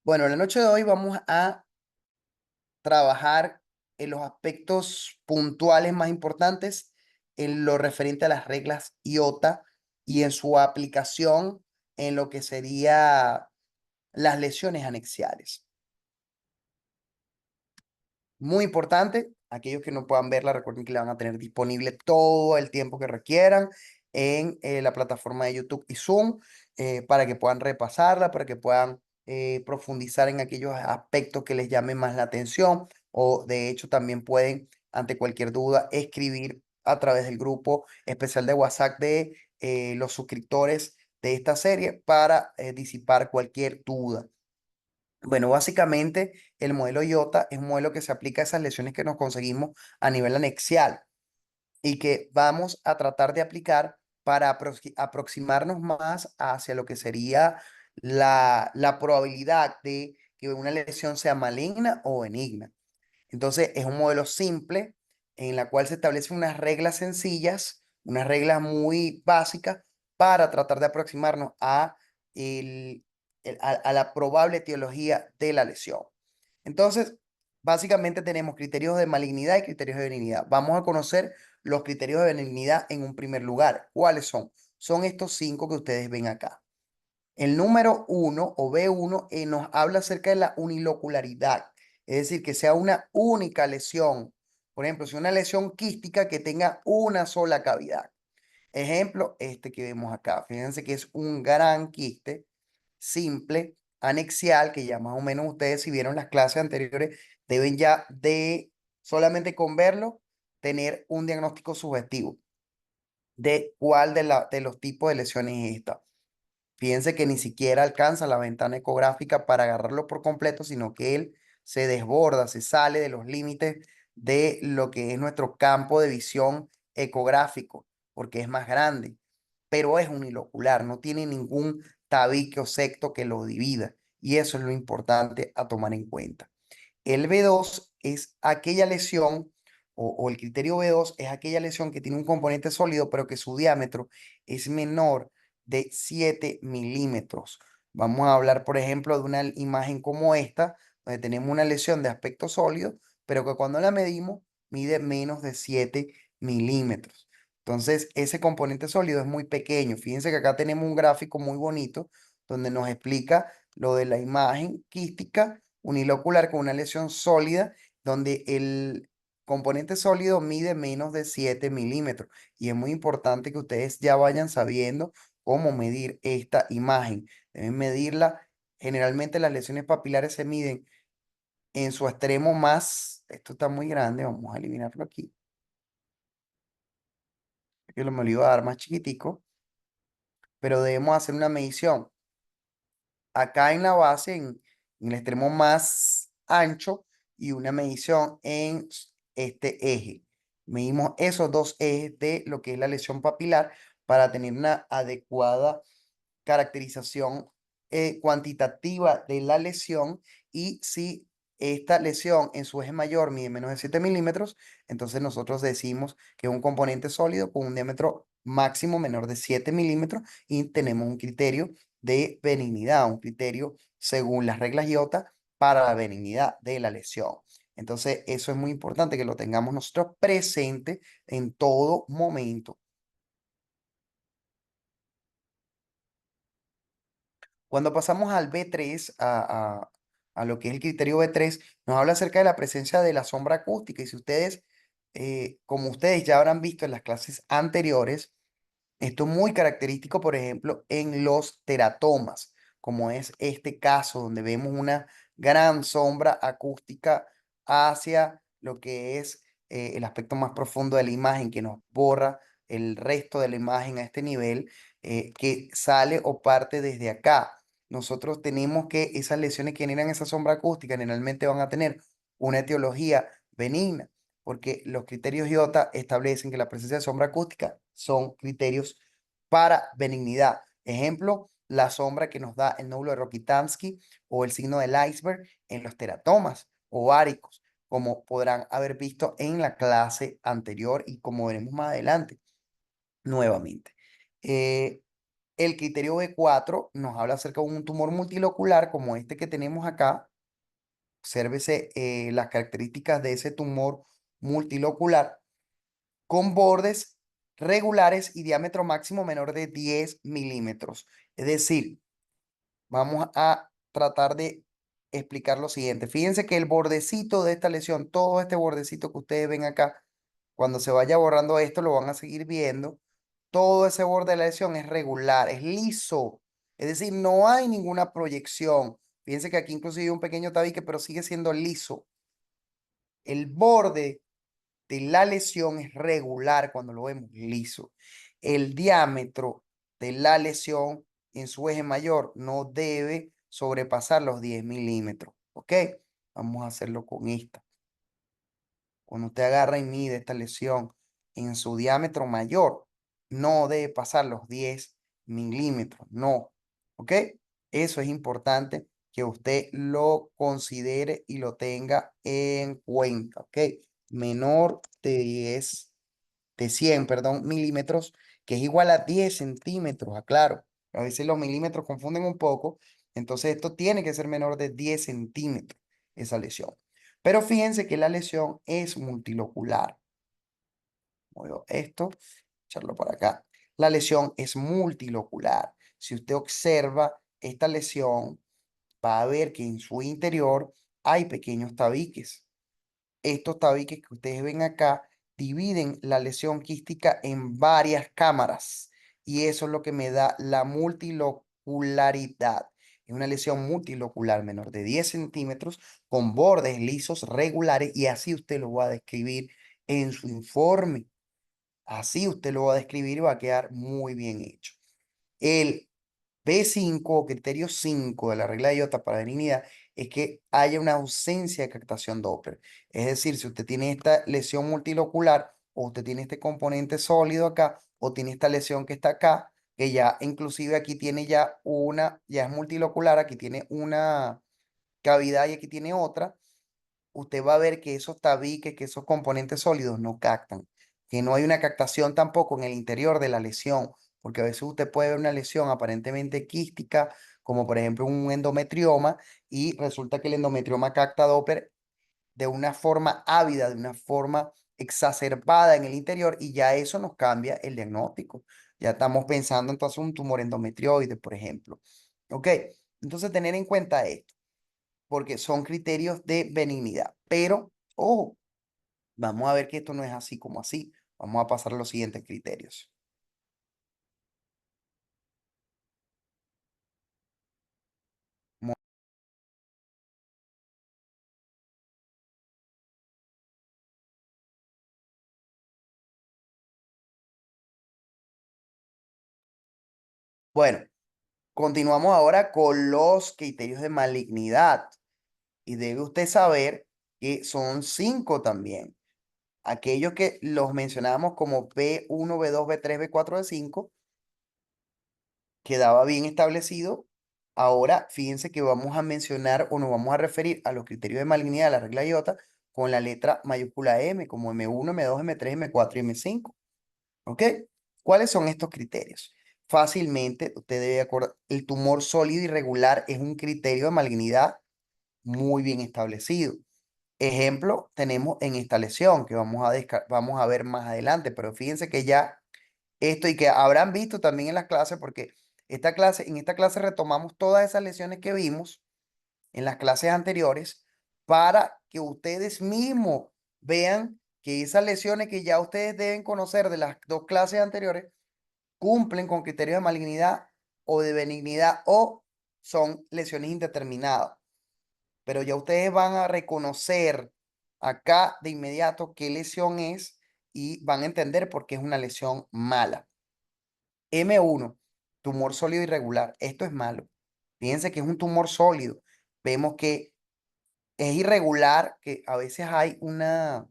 Bueno, la noche de hoy vamos a trabajar en los aspectos puntuales más importantes en lo referente a las reglas IOTA y en su aplicación en lo que sería las lesiones anexiales. Muy importante, aquellos que no puedan verla, recuerden que la van a tener disponible todo el tiempo que requieran en la plataforma de YouTube y Zoom para que puedan repasarla, para que puedan profundizar en aquellos aspectos que les llamen más la atención o de hecho también pueden, ante cualquier duda, escribir a través del grupo especial de WhatsApp de los suscriptores de esta serie para disipar cualquier duda. Bueno, básicamente el modelo IOTA es un modelo que se aplica a esas lesiones que nos conseguimos a nivel anexial y que vamos a tratar de aplicar para aproximarnos más hacia lo que sería la probabilidad de que una lesión sea maligna o benigna. Entonces, es un modelo simple en la cual se establecen unas reglas sencillas, unas reglas muy básicas para tratar de aproximarnos a, a la probable etiología de la lesión. Entonces, básicamente tenemos criterios de malignidad y criterios de benignidad. Vamos a conocer los criterios de benignidad en un primer lugar. ¿Cuáles son? Son estos cinco que ustedes ven acá. El número 1 o B1 nos habla acerca de la unilocularidad, es decir, que sea una única lesión. Por ejemplo, si una lesión quística que tenga una sola cavidad. Ejemplo, este que vemos acá. Fíjense que es un gran quiste simple, anexial, que ya más o menos ustedes si vieron las clases anteriores, deben ya de solamente con verlo tener un diagnóstico subjetivo de cuál de los tipos de lesiones es esta. Fíjense que ni siquiera alcanza la ventana ecográfica para agarrarlo por completo, sino que él se desborda, se sale de los límites de lo que es nuestro campo de visión ecográfico, porque es más grande, pero es unilocular, no tiene ningún tabique o secto que lo divida, y eso es lo importante a tomar en cuenta. El B2 es aquella lesión, o el criterio B2 es aquella lesión que tiene un componente sólido, pero que su diámetro es menor de 7 milímetros. Vamos a hablar, por ejemplo, de una imagen como esta, donde tenemos una lesión de aspecto sólido, pero que cuando la medimos mide menos de 7 milímetros. Entonces, ese componente sólido es muy pequeño. Fíjense que acá tenemos un gráfico muy bonito donde nos explica lo de la imagen quística unilocular con una lesión sólida, donde el componente sólido mide menos de 7 milímetros. Y es muy importante que ustedes ya vayan sabiendo cómo medir esta imagen. Deben medirla. Generalmente las lesiones papilares se miden en su extremo más, esto está muy grande, vamos a eliminarlo aquí, que lo me lo iba a dar más chiquitico, pero debemos hacer una medición acá en la base, en el extremo más ancho y una medición en este eje. Medimos esos dos ejes de lo que es la lesión papilar para tener una adecuada caracterización cuantitativa de la lesión y si esta lesión en su eje mayor mide menos de 7 milímetros, entonces nosotros decimos que es un componente sólido con un diámetro máximo menor de 7 milímetros y tenemos un criterio de benignidad, un criterio según las reglas IOTA para la benignidad de la lesión. Entonces, eso es muy importante que lo tengamos nosotros presente en todo momento. Cuando pasamos al B3, a lo que es el criterio B3, nos habla acerca de la presencia de la sombra acústica. Y si ustedes, como ustedes ya habrán visto en las clases anteriores, esto es muy característico, por ejemplo, en los teratomas, como es este caso, donde vemos una gran sombra acústica hacia lo que es el aspecto más profundo de la imagen, que nos borra el resto de la imagen a este nivel, que sale o parte desde acá. Nosotros tenemos que esas lesiones que generan esa sombra acústica generalmente van a tener una etiología benigna porque los criterios IOTA establecen que la presencia de sombra acústica son criterios para benignidad. Ejemplo, la sombra que nos da el nódulo de Rokitansky o el signo del iceberg en los teratomas ováricos, como podrán haber visto en la clase anterior y como veremos más adelante nuevamente. Eh, El criterio B4 nos habla acerca de un tumor multilocular como este que tenemos acá. Obsérvese las características de ese tumor multilocular con bordes regulares y diámetro máximo menor de 10 milímetros. Es decir, vamos a tratar de explicar lo siguiente. Fíjense que el bordecito de esta lesión, todo este bordecito que ustedes ven acá, cuando se vaya borrando esto, lo van a seguir viendo. Todo ese borde de la lesión es regular, es liso. Es decir, no hay ninguna proyección. Fíjense que aquí inclusive hay un pequeño tabique, pero sigue siendo liso. El borde de la lesión es regular cuando lo vemos liso. El diámetro de la lesión en su eje mayor no debe sobrepasar los 10 milímetros. ¿Ok? Vamos a hacerlo con esta. Cuando usted agarra y mide esta lesión en su diámetro mayor, no debe pasar los 10 milímetros. No. ¿Ok? Eso es importante que usted lo considere y lo tenga en cuenta. ¿Ok? Menor de 100, perdón, milímetros, que es igual a 10 centímetros, aclaro. A veces los milímetros confunden un poco, entonces esto tiene que ser menor de 10 centímetros, esa lesión. Pero fíjense que la lesión es multilocular. Muevo esto, echarlo por acá. La lesión es multilocular. Si usted observa esta lesión, va a ver que en su interior hay pequeños tabiques. Estos tabiques que ustedes ven acá dividen la lesión quística en varias cámaras y eso es lo que me da la multilocularidad. Es una lesión multilocular menor de 10 centímetros con bordes lisos regulares y así usted lo va a describir en su informe. Así usted lo va a describir y va a quedar muy bien hecho. El B5 o criterio 5 de la regla de Iota para benignidad es que haya una ausencia de captación Doppler. Es decir, si usted tiene esta lesión multilocular o usted tiene este componente sólido acá o tiene esta lesión que está acá, que ya inclusive aquí tiene ya una, ya es multilocular, aquí tiene una cavidad y aquí tiene otra, usted va a ver que esos tabiques, que esos componentes sólidos no captan, que no hay una captación tampoco en el interior de la lesión, porque a veces usted puede ver una lesión aparentemente quística, como por ejemplo un endometrioma, y resulta que el endometrioma capta Doppler de una forma ávida, de una forma exacerbada en el interior, y ya eso nos cambia el diagnóstico. Ya estamos pensando entonces en un tumor endometrioide, por ejemplo. ¿Ok? Entonces tener en cuenta esto porque son criterios de benignidad. Pero, ojo, vamos a ver que esto no es así como así. Vamos a pasar a los siguientes criterios. Mu- Bueno, continuamos ahora con los criterios de malignidad. Y debe usted saber que son 5 también. Aquellos que los mencionamos como B1, B2, B3, B4, B5, quedaba bien establecido. Ahora, fíjense que vamos a mencionar o nos vamos a referir a los criterios de malignidad de la regla IOTA con la letra mayúscula M, como M1, M2, M3, M4 y M5. ¿Ok? ¿Cuáles son estos criterios? Fácilmente, usted debe acordar, el tumor sólido irregular es un criterio de malignidad muy bien establecido. Ejemplo, tenemos en esta lesión que vamos a ver más adelante, pero fíjense que ya esto y que habrán visto también en las clases, porque en esta clase retomamos todas esas lesiones que vimos en las clases anteriores para que ustedes mismos vean que esas lesiones que ya ustedes deben conocer de las dos clases anteriores cumplen con criterios de malignidad o de benignidad o son lesiones indeterminadas. Pero ya ustedes van a reconocer acá de inmediato qué lesión es y van a entender por qué es una lesión mala. M1, tumor sólido irregular. Esto es malo. Fíjense que es un tumor sólido. Vemos que es irregular, que a veces hay una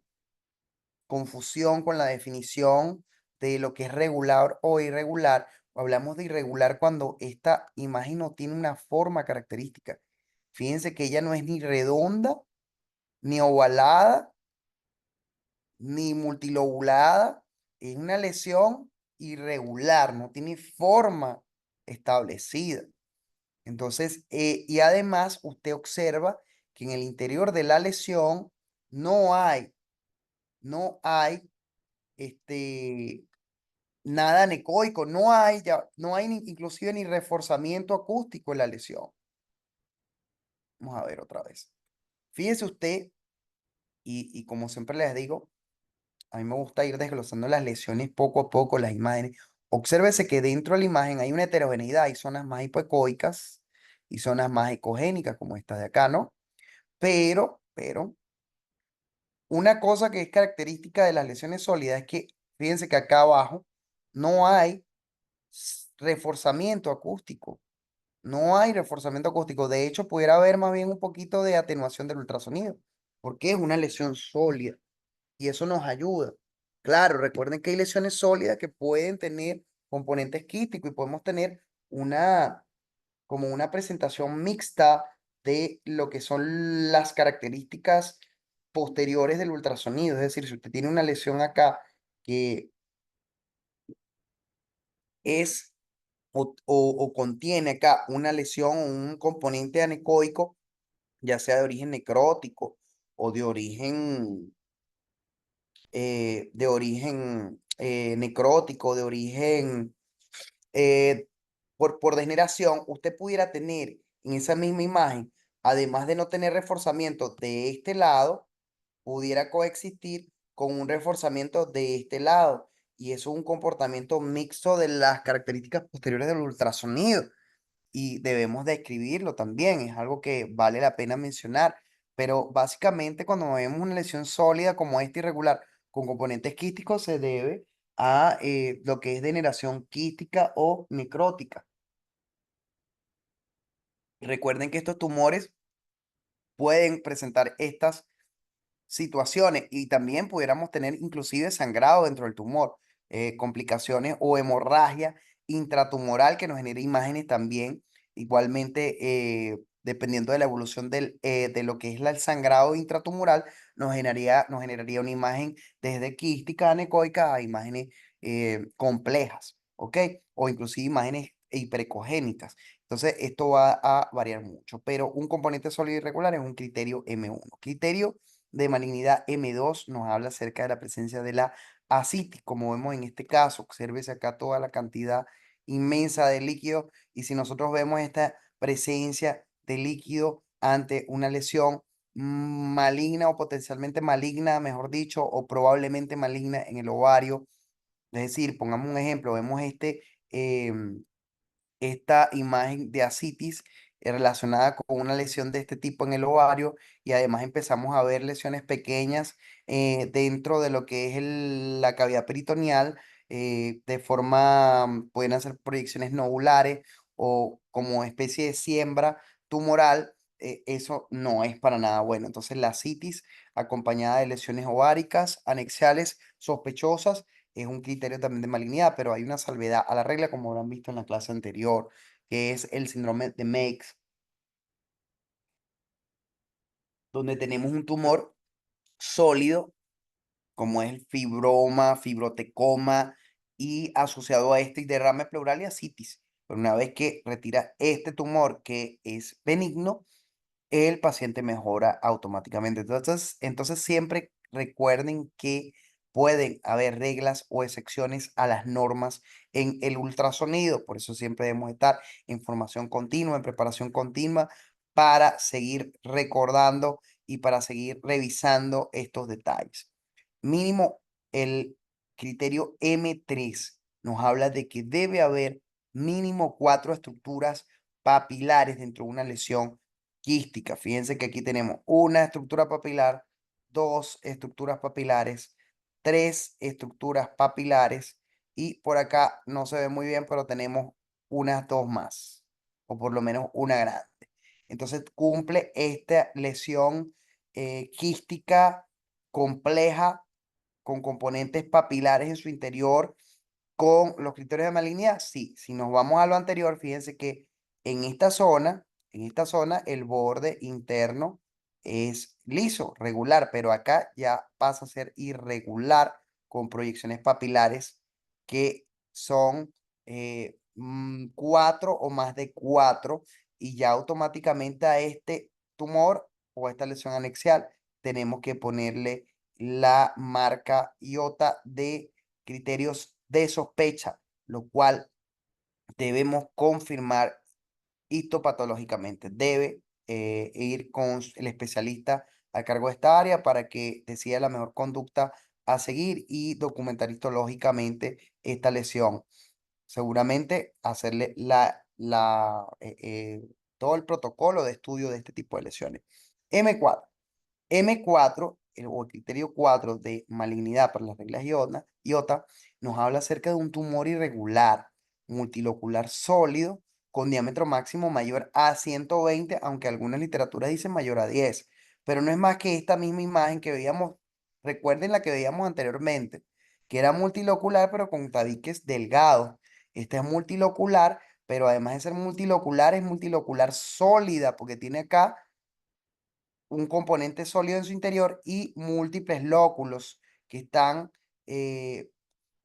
confusión con la definición de lo que es regular o irregular. Hablamos de irregular cuando esta imagen no tiene una forma característica. Fíjense que ella no es ni redonda, ni ovalada, ni multilobulada. Es una lesión irregular, no tiene forma establecida. Entonces, y además usted observa que en el interior de la lesión no hay, no hay este, nada anecoico, no hay, ya, no hay inclusive ni reforzamiento acústico en la lesión. Vamos a ver otra vez. Fíjese usted, y como siempre les digo, a mí me gusta ir desglosando las lesiones poco a poco, las imágenes. Obsérvese que dentro de la imagen hay una heterogeneidad, hay zonas más hipoecoicas y zonas más ecogénicas, como esta de acá, ¿no? Pero, una cosa que es característica de las lesiones sólidas es que, fíjense que acá abajo no hay reforzamiento acústico. No hay reforzamiento acústico. De hecho, pudiera haber más bien un poquito de atenuación del ultrasonido, porque es una lesión sólida y eso nos ayuda. Claro, recuerden que hay lesiones sólidas que pueden tener componentes quísticos y podemos tener una, como una presentación mixta de lo que son las características posteriores del ultrasonido. Es decir, si usted tiene una lesión acá que es o contiene acá una lesión o un componente anecoico, ya sea de origen necrótico o de origen necrótico, de origen eh, por degeneración, usted pudiera tener en esa misma imagen, además de no tener reforzamiento de este lado, pudiera coexistir con un reforzamiento de este lado. Y eso es un comportamiento mixto de las características posteriores del ultrasonido y debemos describirlo también, es algo que vale la pena mencionar, pero básicamente cuando vemos una lesión sólida como esta irregular con componentes quísticos se debe a lo que es degeneración quística o necrótica. Recuerden que estos tumores pueden presentar estas situaciones y también pudiéramos tener inclusive sangrado dentro del tumor, complicaciones o hemorragia intratumoral que nos genere imágenes también, igualmente dependiendo de la evolución de lo que es el sangrado intratumoral, nos generaría una imagen desde quística anecoica a imágenes complejas, ¿ok? O inclusive imágenes hiperecogénicas. Entonces, esto va a variar mucho, pero un componente sólido irregular es un criterio M1. Criterio de malignidad M2 nos habla acerca de la presencia de la ascitis, como vemos en este caso. Obsérvese acá toda la cantidad inmensa de líquido y si nosotros vemos esta presencia de líquido ante una lesión maligna o potencialmente maligna, mejor dicho, o probablemente maligna en el ovario, es decir, pongamos un ejemplo, vemos esta imagen de ascitis relacionada con una lesión de este tipo en el ovario y además empezamos a ver lesiones pequeñas dentro de lo que es la cavidad peritoneal de forma, pueden hacer proyecciones nodulares o como especie de siembra tumoral. Eso no es para nada bueno. Entonces la ascitis acompañada de lesiones ováricas, anexiales, sospechosas, es un criterio también de malignidad, pero hay una salvedad a la regla, como habrán visto en la clase anterior, que es el síndrome de Meigs, donde tenemos un tumor sólido, como es el fibroma, fibrotecoma, y asociado a este derrame pleural y ascitis. Pero una vez que retira este tumor que es benigno, el paciente mejora automáticamente. Entonces siempre recuerden que pueden haber reglas o excepciones a las normas en el ultrasonido. Por eso siempre debemos estar en formación continua, en preparación continua, para seguir recordando y para seguir revisando estos detalles. Mínimo, el criterio M3 nos habla de que debe haber mínimo 4 estructuras papilares dentro de una lesión quística. Fíjense que aquí tenemos una estructura papilar, dos estructuras papilares, tres estructuras papilares y por acá no se ve muy bien, pero tenemos unas dos más, o por lo menos una grande. Entonces cumple esta lesión quística compleja con componentes papilares en su interior, con los criterios de malignidad. Sí, si nos vamos a lo anterior, fíjense que en esta zona, el borde interno es liso, regular, pero acá ya pasa a ser irregular con proyecciones papilares que son 4 o más de 4 y ya automáticamente a este tumor o a esta lesión anexial tenemos que ponerle la marca IOTA de criterios de sospecha, lo cual debemos confirmar histopatológicamente. Debe ir con el especialista a cargo de esta área para que decida la mejor conducta a seguir y documentar histológicamente esta lesión. Seguramente hacerle todo el protocolo de estudio de este tipo de lesiones. M4. M4, o el criterio 4 de malignidad para las reglas IOTA, nos habla acerca de un tumor irregular, multilocular sólido, con diámetro máximo mayor a 120, aunque algunas literaturas dicen mayor a 10, pero no es más que esta misma imagen que veíamos, recuerden la que veíamos anteriormente, que era multilocular, pero con tabiques delgados. Esta es multilocular, pero además de ser multilocular, es multilocular sólida, porque tiene acá un componente sólido en su interior y múltiples lóculos que están eh,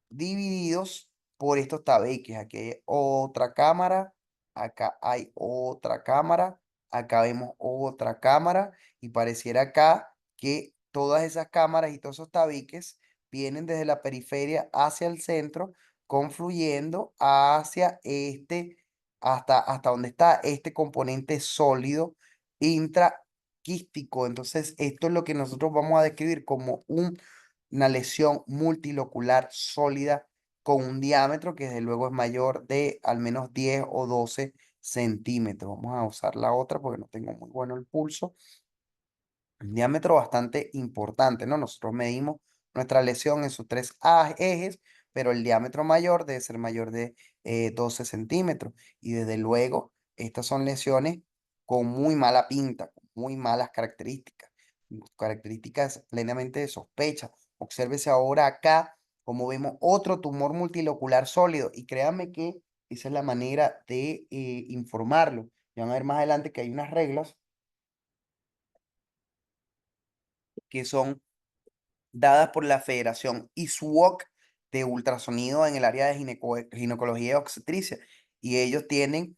divididos por estos tabiques. Aquí hay otra cámara, acá hay otra cámara, acá vemos otra cámara y pareciera acá que todas esas cámaras y todos esos tabiques vienen desde la periferia hacia el centro, confluyendo hacia hasta donde está este componente sólido intraquístico. Entonces, esto es lo que nosotros vamos a describir como una lesión multilocular sólida con un diámetro que desde luego es mayor de al menos 10 o 12 centímetros. Vamos a usar la otra porque no tengo muy bueno el pulso. Un diámetro bastante importante, ¿no? Nosotros medimos nuestra lesión en sus tres ejes, pero el diámetro mayor debe ser mayor de 12 centímetros. Y desde luego, estas son lesiones con muy mala pinta, con muy malas características, características plenamente de sospecha. Obsérvese ahora acá como vemos otro tumor multilocular sólido y créanme que esa es la manera de informarlo. Ya van a ver más adelante que hay unas reglas que son dadas por la Federación ISUOC de ultrasonido en el área de ginecología y obstetricia. Y ellos tienen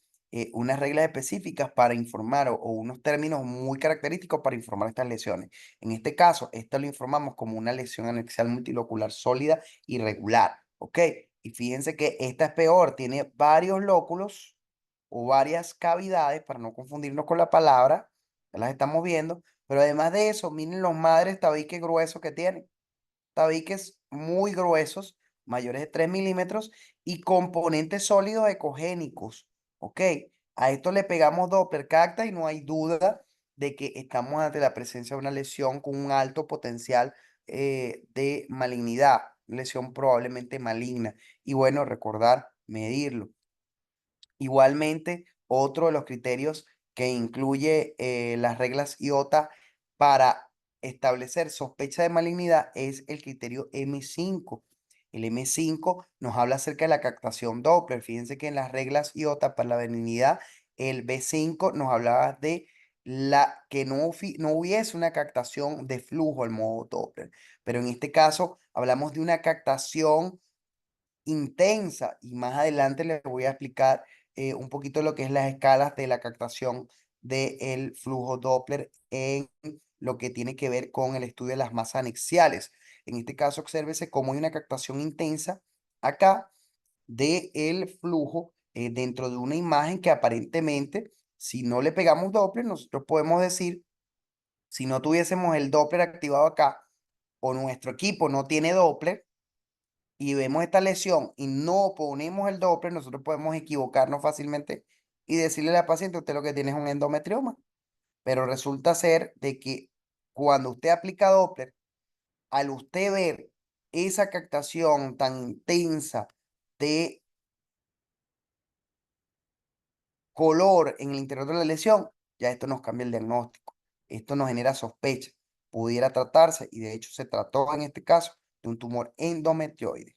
unas reglas específicas para informar o unos términos muy característicos para informar estas lesiones. En este caso, esto lo informamos como una lesión anexial multilocular sólida irregular. ¿Ok? Y fíjense que esta es peor, tiene varios lóculos o varias cavidades, para no confundirnos con la palabra, ya las estamos viendo, pero además de eso, miren los madres tabiques gruesos que tienen, tabiques muy gruesos, mayores de 3 milímetros y componentes sólidos ecogénicos. ¿Ok? A esto le pegamos Doppler Cacta y no hay duda de que estamos ante la presencia de una lesión con un alto potencial de malignidad, lesión probablemente maligna. Y bueno, recordar, medirlo. Igualmente, otro de los criterios que incluye las reglas IOTA para establecer sospecha de malignidad es el criterio M5. El M5 nos habla acerca de la captación Doppler. Fíjense que en las reglas IOTA para la benignidad, el B5 nos hablaba de que no hubiese una captación de flujo al modo Doppler. Pero en este caso hablamos de una captación intensa y más adelante les voy a explicar un poquito lo que es las escalas de la captación del flujo Doppler en lo que tiene que ver con el estudio de las masas anexiales. En este caso, obsérvese cómo hay una captación intensa acá del flujo dentro de una imagen que aparentemente, si no le pegamos Doppler, nosotros podemos decir, si no tuviésemos el Doppler activado acá o nuestro equipo no tiene Doppler, y vemos esta lesión y no ponemos el Doppler, nosotros podemos equivocarnos fácilmente y decirle a la paciente, usted lo que tiene es un endometrioma. Pero resulta ser de que cuando usted aplica Doppler, al usted ver esa captación tan intensa de color en el interior de la lesión, ya esto nos cambia el diagnóstico. Esto nos genera sospecha. Pudiera tratarse, y de hecho se trató en este caso, de un tumor endometrioide.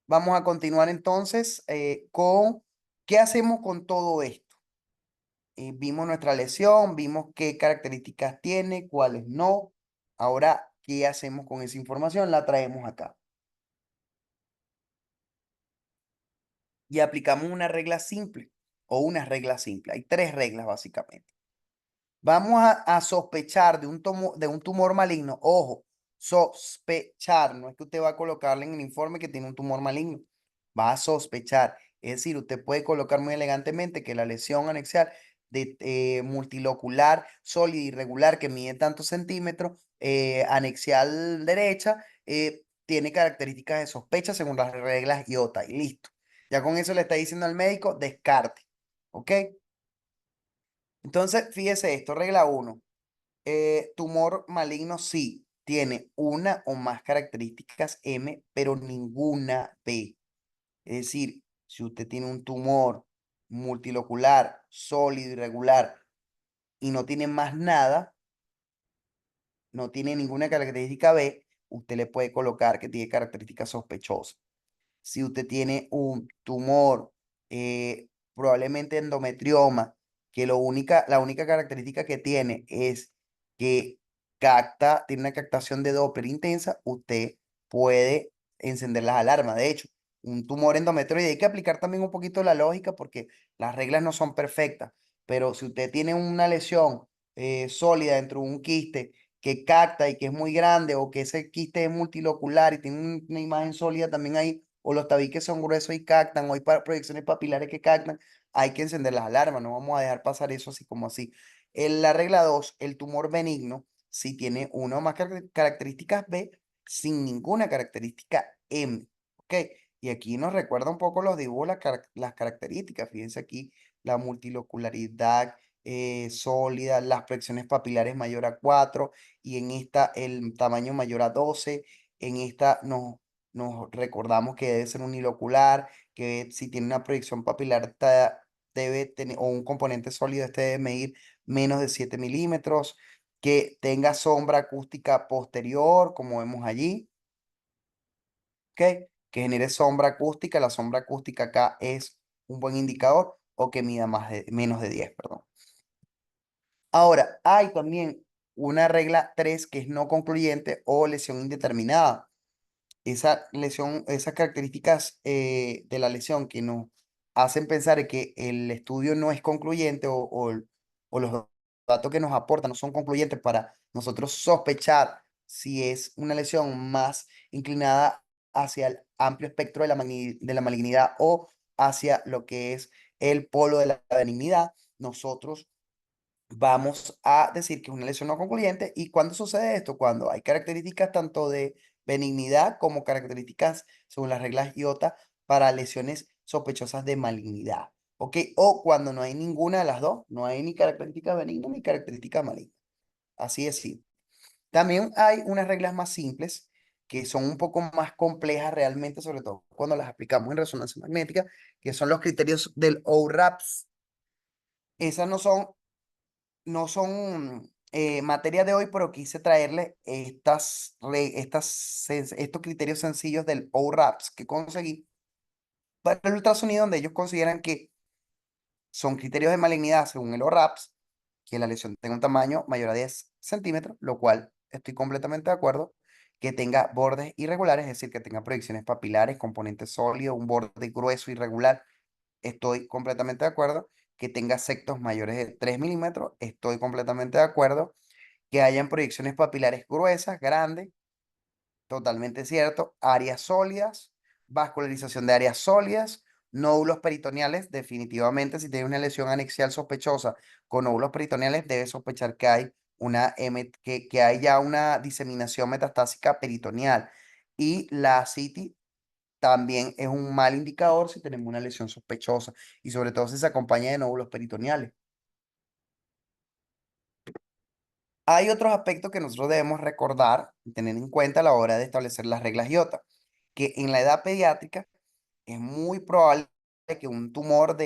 Vamos a continuar entonces con qué hacemos con todo esto. Vimos nuestra lesión, vimos qué características tiene, cuáles no. Ahora, ¿qué hacemos con esa información? La traemos acá. Y aplicamos una regla simple o una regla simple. Hay tres reglas básicamente. Vamos a sospechar de un tumor maligno. Ojo, sospechar. No es que usted va a colocarle en el informe que tiene un tumor maligno. Va a sospechar. Es decir, usted puede colocar muy elegantemente que la lesión anexial de multilocular sólida irregular que mide tantos centímetros, anexial derecha, tiene características de sospecha según las reglas IOTA y listo. Ya con eso le está diciendo al médico, descarte. ¿Ok? Entonces, fíjese esto, regla uno. Tumor maligno sí, tiene una o más características M, pero ninguna B. Es decir, si usted tiene un tumor multilocular, sólido, irregular y no tiene más nada, no tiene ninguna característica B, usted le puede colocar que tiene características sospechosas. Si usted tiene un tumor, probablemente endometrioma, que la única característica que tiene es que tiene una captación de Doppler intensa, usted puede encender las alarmas. De hecho, un tumor endometrioide hay que aplicar también un poquito la lógica porque las reglas no son perfectas, pero si usted tiene una lesión sólida dentro de un quiste que capta y que es muy grande o que ese quiste es multilocular y tiene una imagen sólida también ahí, o los tabiques son gruesos y captan, o hay proyecciones papilares que captan, hay que encender las alarmas, no vamos a dejar pasar eso así como así. En la regla 2 el tumor benigno, si tiene una o más características B, sin ninguna característica M, ¿ok? Y aquí nos recuerda un poco los dibujos, las características, fíjense aquí, la multilocularidad, sólida, las proyecciones papilares mayor a 4 y en esta el tamaño mayor a 12. En esta nos recordamos que debe ser unilocular, que si tiene una proyección papilar debe tener, o un componente sólido, este debe medir menos de 7 milímetros, que tenga sombra acústica posterior, como vemos allí, ¿ok? Que genere sombra acústica, la sombra acústica acá es un buen indicador, o que mida menos de 10, perdón. Ahora, hay también una regla 3 que es no concluyente o lesión indeterminada. Esa lesión, esas características de la lesión que nos hacen pensar que el estudio no es concluyente o los datos que nos aportan no son concluyentes para nosotros sospechar si es una lesión más inclinada hacia el amplio espectro de de la malignidad o hacia lo que es el polo de la benignidad. Nosotros vamos a decir que es una lesión no concluyente. ¿Y cuándo sucede esto? Cuando hay características tanto de benignidad como características según las reglas IOTA para lesiones sospechosas de malignidad. ¿Ok? O cuando no hay ninguna de las dos, no hay ni característica benigna ni característica maligna. Así es, sí. También hay unas reglas más simples que son un poco más complejas realmente, sobre todo cuando las aplicamos en resonancia magnética, que son los criterios del ORAPS. Esas no son materia de hoy, pero quise traerle estos criterios sencillos del ORAPS que conseguí para el ultrasonido, donde ellos consideran que son criterios de malignidad según el ORAPS, que la lesión tenga un tamaño mayor a 10 centímetros, lo cual estoy completamente de acuerdo, que tenga bordes irregulares, es decir, que tenga proyecciones papilares, componentes sólidos, un borde grueso irregular, estoy completamente de acuerdo, que tenga sectos mayores de 3 milímetros, estoy completamente de acuerdo, que hayan proyecciones papilares gruesas, grandes, totalmente cierto, áreas sólidas, vascularización de áreas sólidas, nódulos peritoneales, definitivamente si tienes una lesión anexial sospechosa con nódulos peritoneales, debes sospechar que hay que hay ya una diseminación metastásica peritoneal. Y la ascitis también es un mal indicador si tenemos una lesión sospechosa y sobre todo si se acompaña de nódulos peritoneales. Hay otros aspectos que nosotros debemos recordar y tener en cuenta a la hora de establecer las reglas IOTA, que en la edad pediátrica es muy probable que un tumor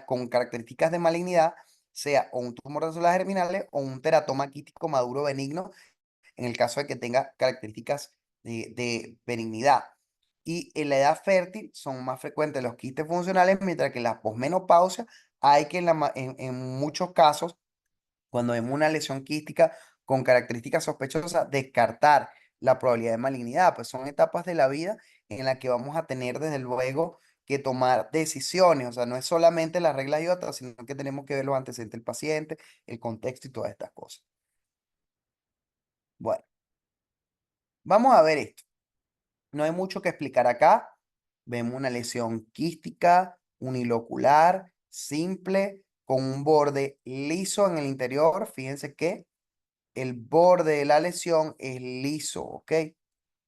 con características de malignidad sea o un tumor de células germinales o un teratoma quístico maduro benigno en el caso de que tenga características de benignidad. Y en la edad fértil son más frecuentes los quistes funcionales, mientras que en la posmenopausia hay que en muchos casos, cuando vemos una lesión quística con características sospechosas, descartar la probabilidad de malignidad. Pues son etapas de la vida en las que vamos a tener desde luego que tomar decisiones. O sea, no es solamente las reglas y otras, sino que tenemos que ver los antecedentes del paciente, el contexto y todas estas cosas. Bueno, vamos a ver esto. No hay mucho que explicar acá. Vemos una lesión quística, unilocular, simple, con un borde liso en el interior. Fíjense que el borde de la lesión es liso, ¿ok?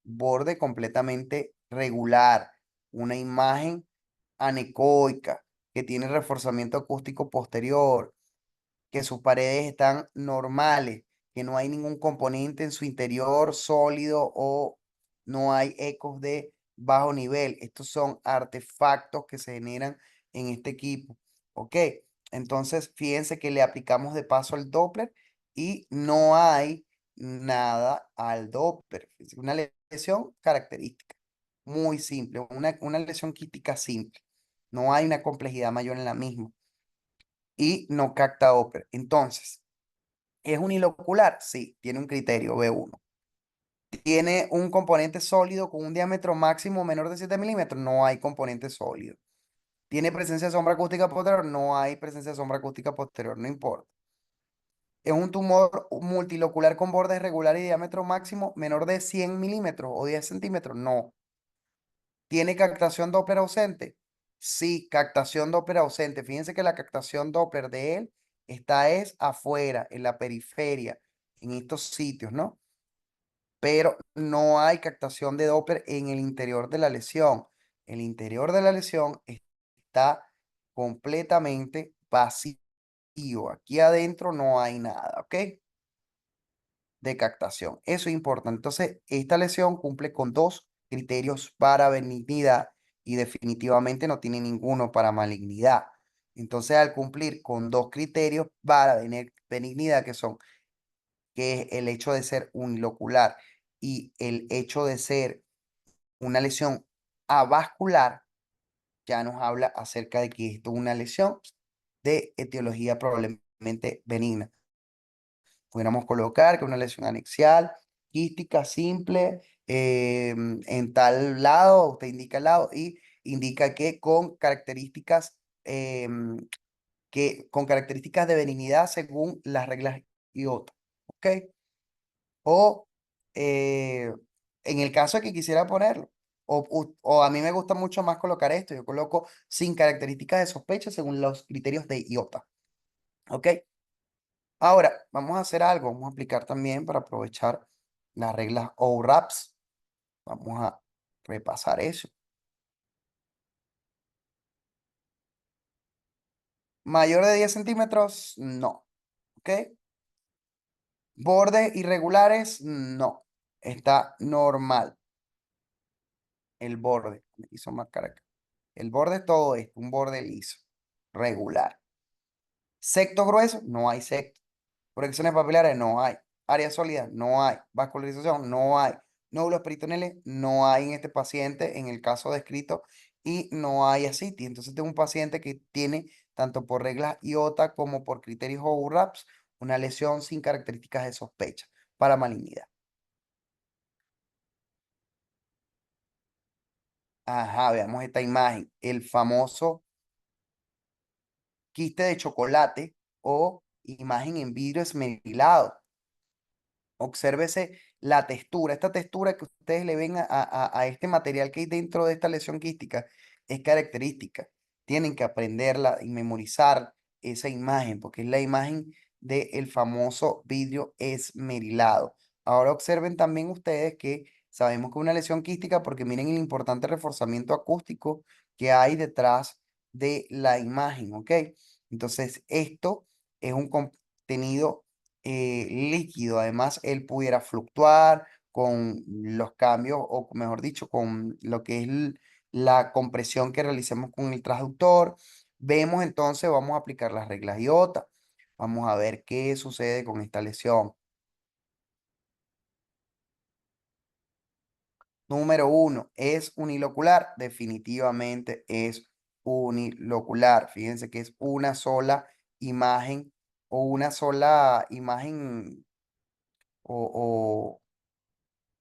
Borde completamente regular. Una imagen anecoica que tiene reforzamiento acústico posterior, que sus paredes están normales, que no hay ningún componente en su interior sólido o no hay ecos de bajo nivel. Estos son artefactos que se generan en este equipo. ¿Ok? Entonces, fíjense que le aplicamos de paso el Doppler y no hay nada al Doppler. Es una lesión característica, muy simple, una lesión quística simple. No hay una complejidad mayor en la misma y no capta Doppler. Entonces, ¿es unilocular? Sí, tiene un criterio B1. ¿Tiene un componente sólido con un diámetro máximo menor de 7 milímetros? No hay componente sólido. ¿Tiene presencia de sombra acústica posterior? No hay presencia de sombra acústica posterior, no importa. ¿Es un tumor multilocular con borde irregular y diámetro máximo menor de 100 milímetros o 10 centímetros? No. ¿Tiene captación Doppler ausente? Sí, captación Doppler ausente. Fíjense que la captación Doppler de él está es afuera, en la periferia, en estos sitios, ¿no? Pero no hay captación de Doppler en el interior de la lesión. El interior de la lesión está completamente vacío. Aquí adentro no hay nada, ¿ok? De captación. Eso es importante. Entonces, esta lesión cumple con dos criterios para benignidad y definitivamente no tiene ninguno para malignidad. Entonces, al cumplir con dos criterios para benignidad, que es el hecho de ser unilocular y el hecho de ser una lesión avascular, ya nos habla acerca de que esto es una lesión de etiología probablemente benigna. Pudiéramos colocar que una lesión anexial, quística, simple, en tal lado, usted indica el lado y indica que con características, con características de benignidad según las reglas IOTA. ¿Ok? O en el caso de que quisiera ponerlo, o a mí me gusta mucho más colocar esto, yo coloco sin características de sospecha según los criterios de IOTA. ¿Ok? Ahora, vamos a hacer algo, vamos a aplicar también para aprovechar las reglas ORAPS. Vamos a repasar eso. ¿Mayor de 10 centímetros? No. ¿Ok? ¿Bordes irregulares? No. Está normal el borde. Me quiso marcar acá. El borde es todo esto, un borde liso, regular. Secto grueso, no hay secto. Proyecciones papilares, no hay. Área sólida, no hay. Vascularización, no hay. Nódulos peritoneales, no hay en este paciente, en el caso descrito, y no hay ascitis. Entonces, tengo un paciente que tiene, tanto por reglas IOTA como por criterios OURAPS, una lesión sin características de sospecha para malignidad. Ajá, veamos esta imagen. El famoso quiste de chocolate o imagen en vidrio esmerilado. Obsérvese la textura. Esta textura que ustedes le ven a este material que hay dentro de esta lesión quística es característica. Tienen que aprenderla y memorizar esa imagen porque es la imagen del famoso vidrio esmerilado. Ahora observen también ustedes que sabemos que es una lesión quística porque miren el importante reforzamiento acústico que hay detrás de la imagen, ¿ok? Entonces, esto es un contenido líquido. Además, él pudiera fluctuar con los cambios, o mejor dicho, con lo que es la compresión que realicemos con el transductor. Vemos entonces, vamos a aplicar las reglas IOTA. Vamos a ver qué sucede con esta lesión. Número uno, ¿es unilocular? Definitivamente es unilocular. Fíjense que es una sola imagen o una sola imagen o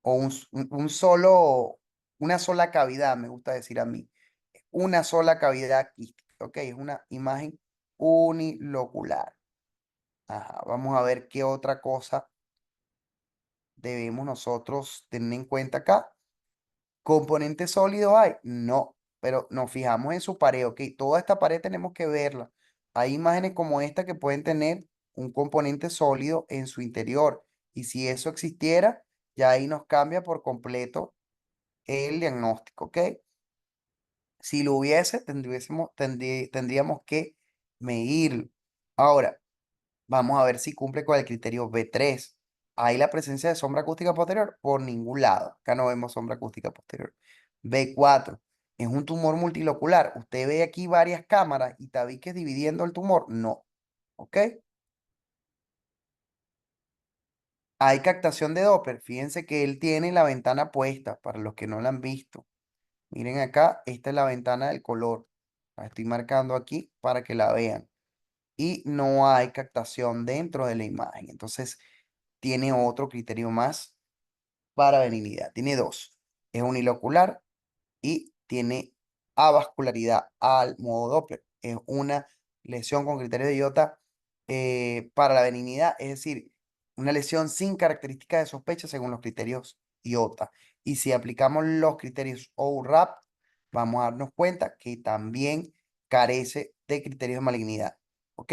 o un solo, una sola cavidad, me gusta decir a mí, una sola cavidad quística, ¿ok? Es una imagen unilocular. Ajá, vamos a ver qué otra cosa debemos nosotros tener en cuenta acá. ¿Componentes sólidos hay? No, pero nos fijamos en su pared, ¿ok? Toda esta pared tenemos que verla. Hay imágenes como esta que pueden tener un componente sólido en su interior. Y si eso existiera, ya ahí nos cambia por completo el diagnóstico, ¿ok? Si lo hubiese, tendríamos que medirlo. Ahora, vamos a ver si cumple con el criterio B3. ¿Hay la presencia de sombra acústica posterior? Por ningún lado. Acá no vemos sombra acústica posterior. B4. ¿Es un tumor multilocular? ¿Usted ve aquí varias cámaras y tabiques dividiendo el tumor? No. ¿Ok? ¿Hay captación de Doppler? Fíjense que él tiene la ventana puesta, para los que no la han visto. Miren acá, esta es la ventana del color. La estoy marcando aquí para que la vean. Y no hay captación dentro de la imagen. Entonces, tiene otro criterio más para benignidad. Tiene dos. Es unilocular y tiene avascularidad al modo Doppler. Es una lesión con criterio de IOTA para la benignidad, es decir, una lesión sin características de sospecha según los criterios IOTA. Y si aplicamos los criterios ORAP, vamos a darnos cuenta que también carece de criterios de malignidad. ¿Ok?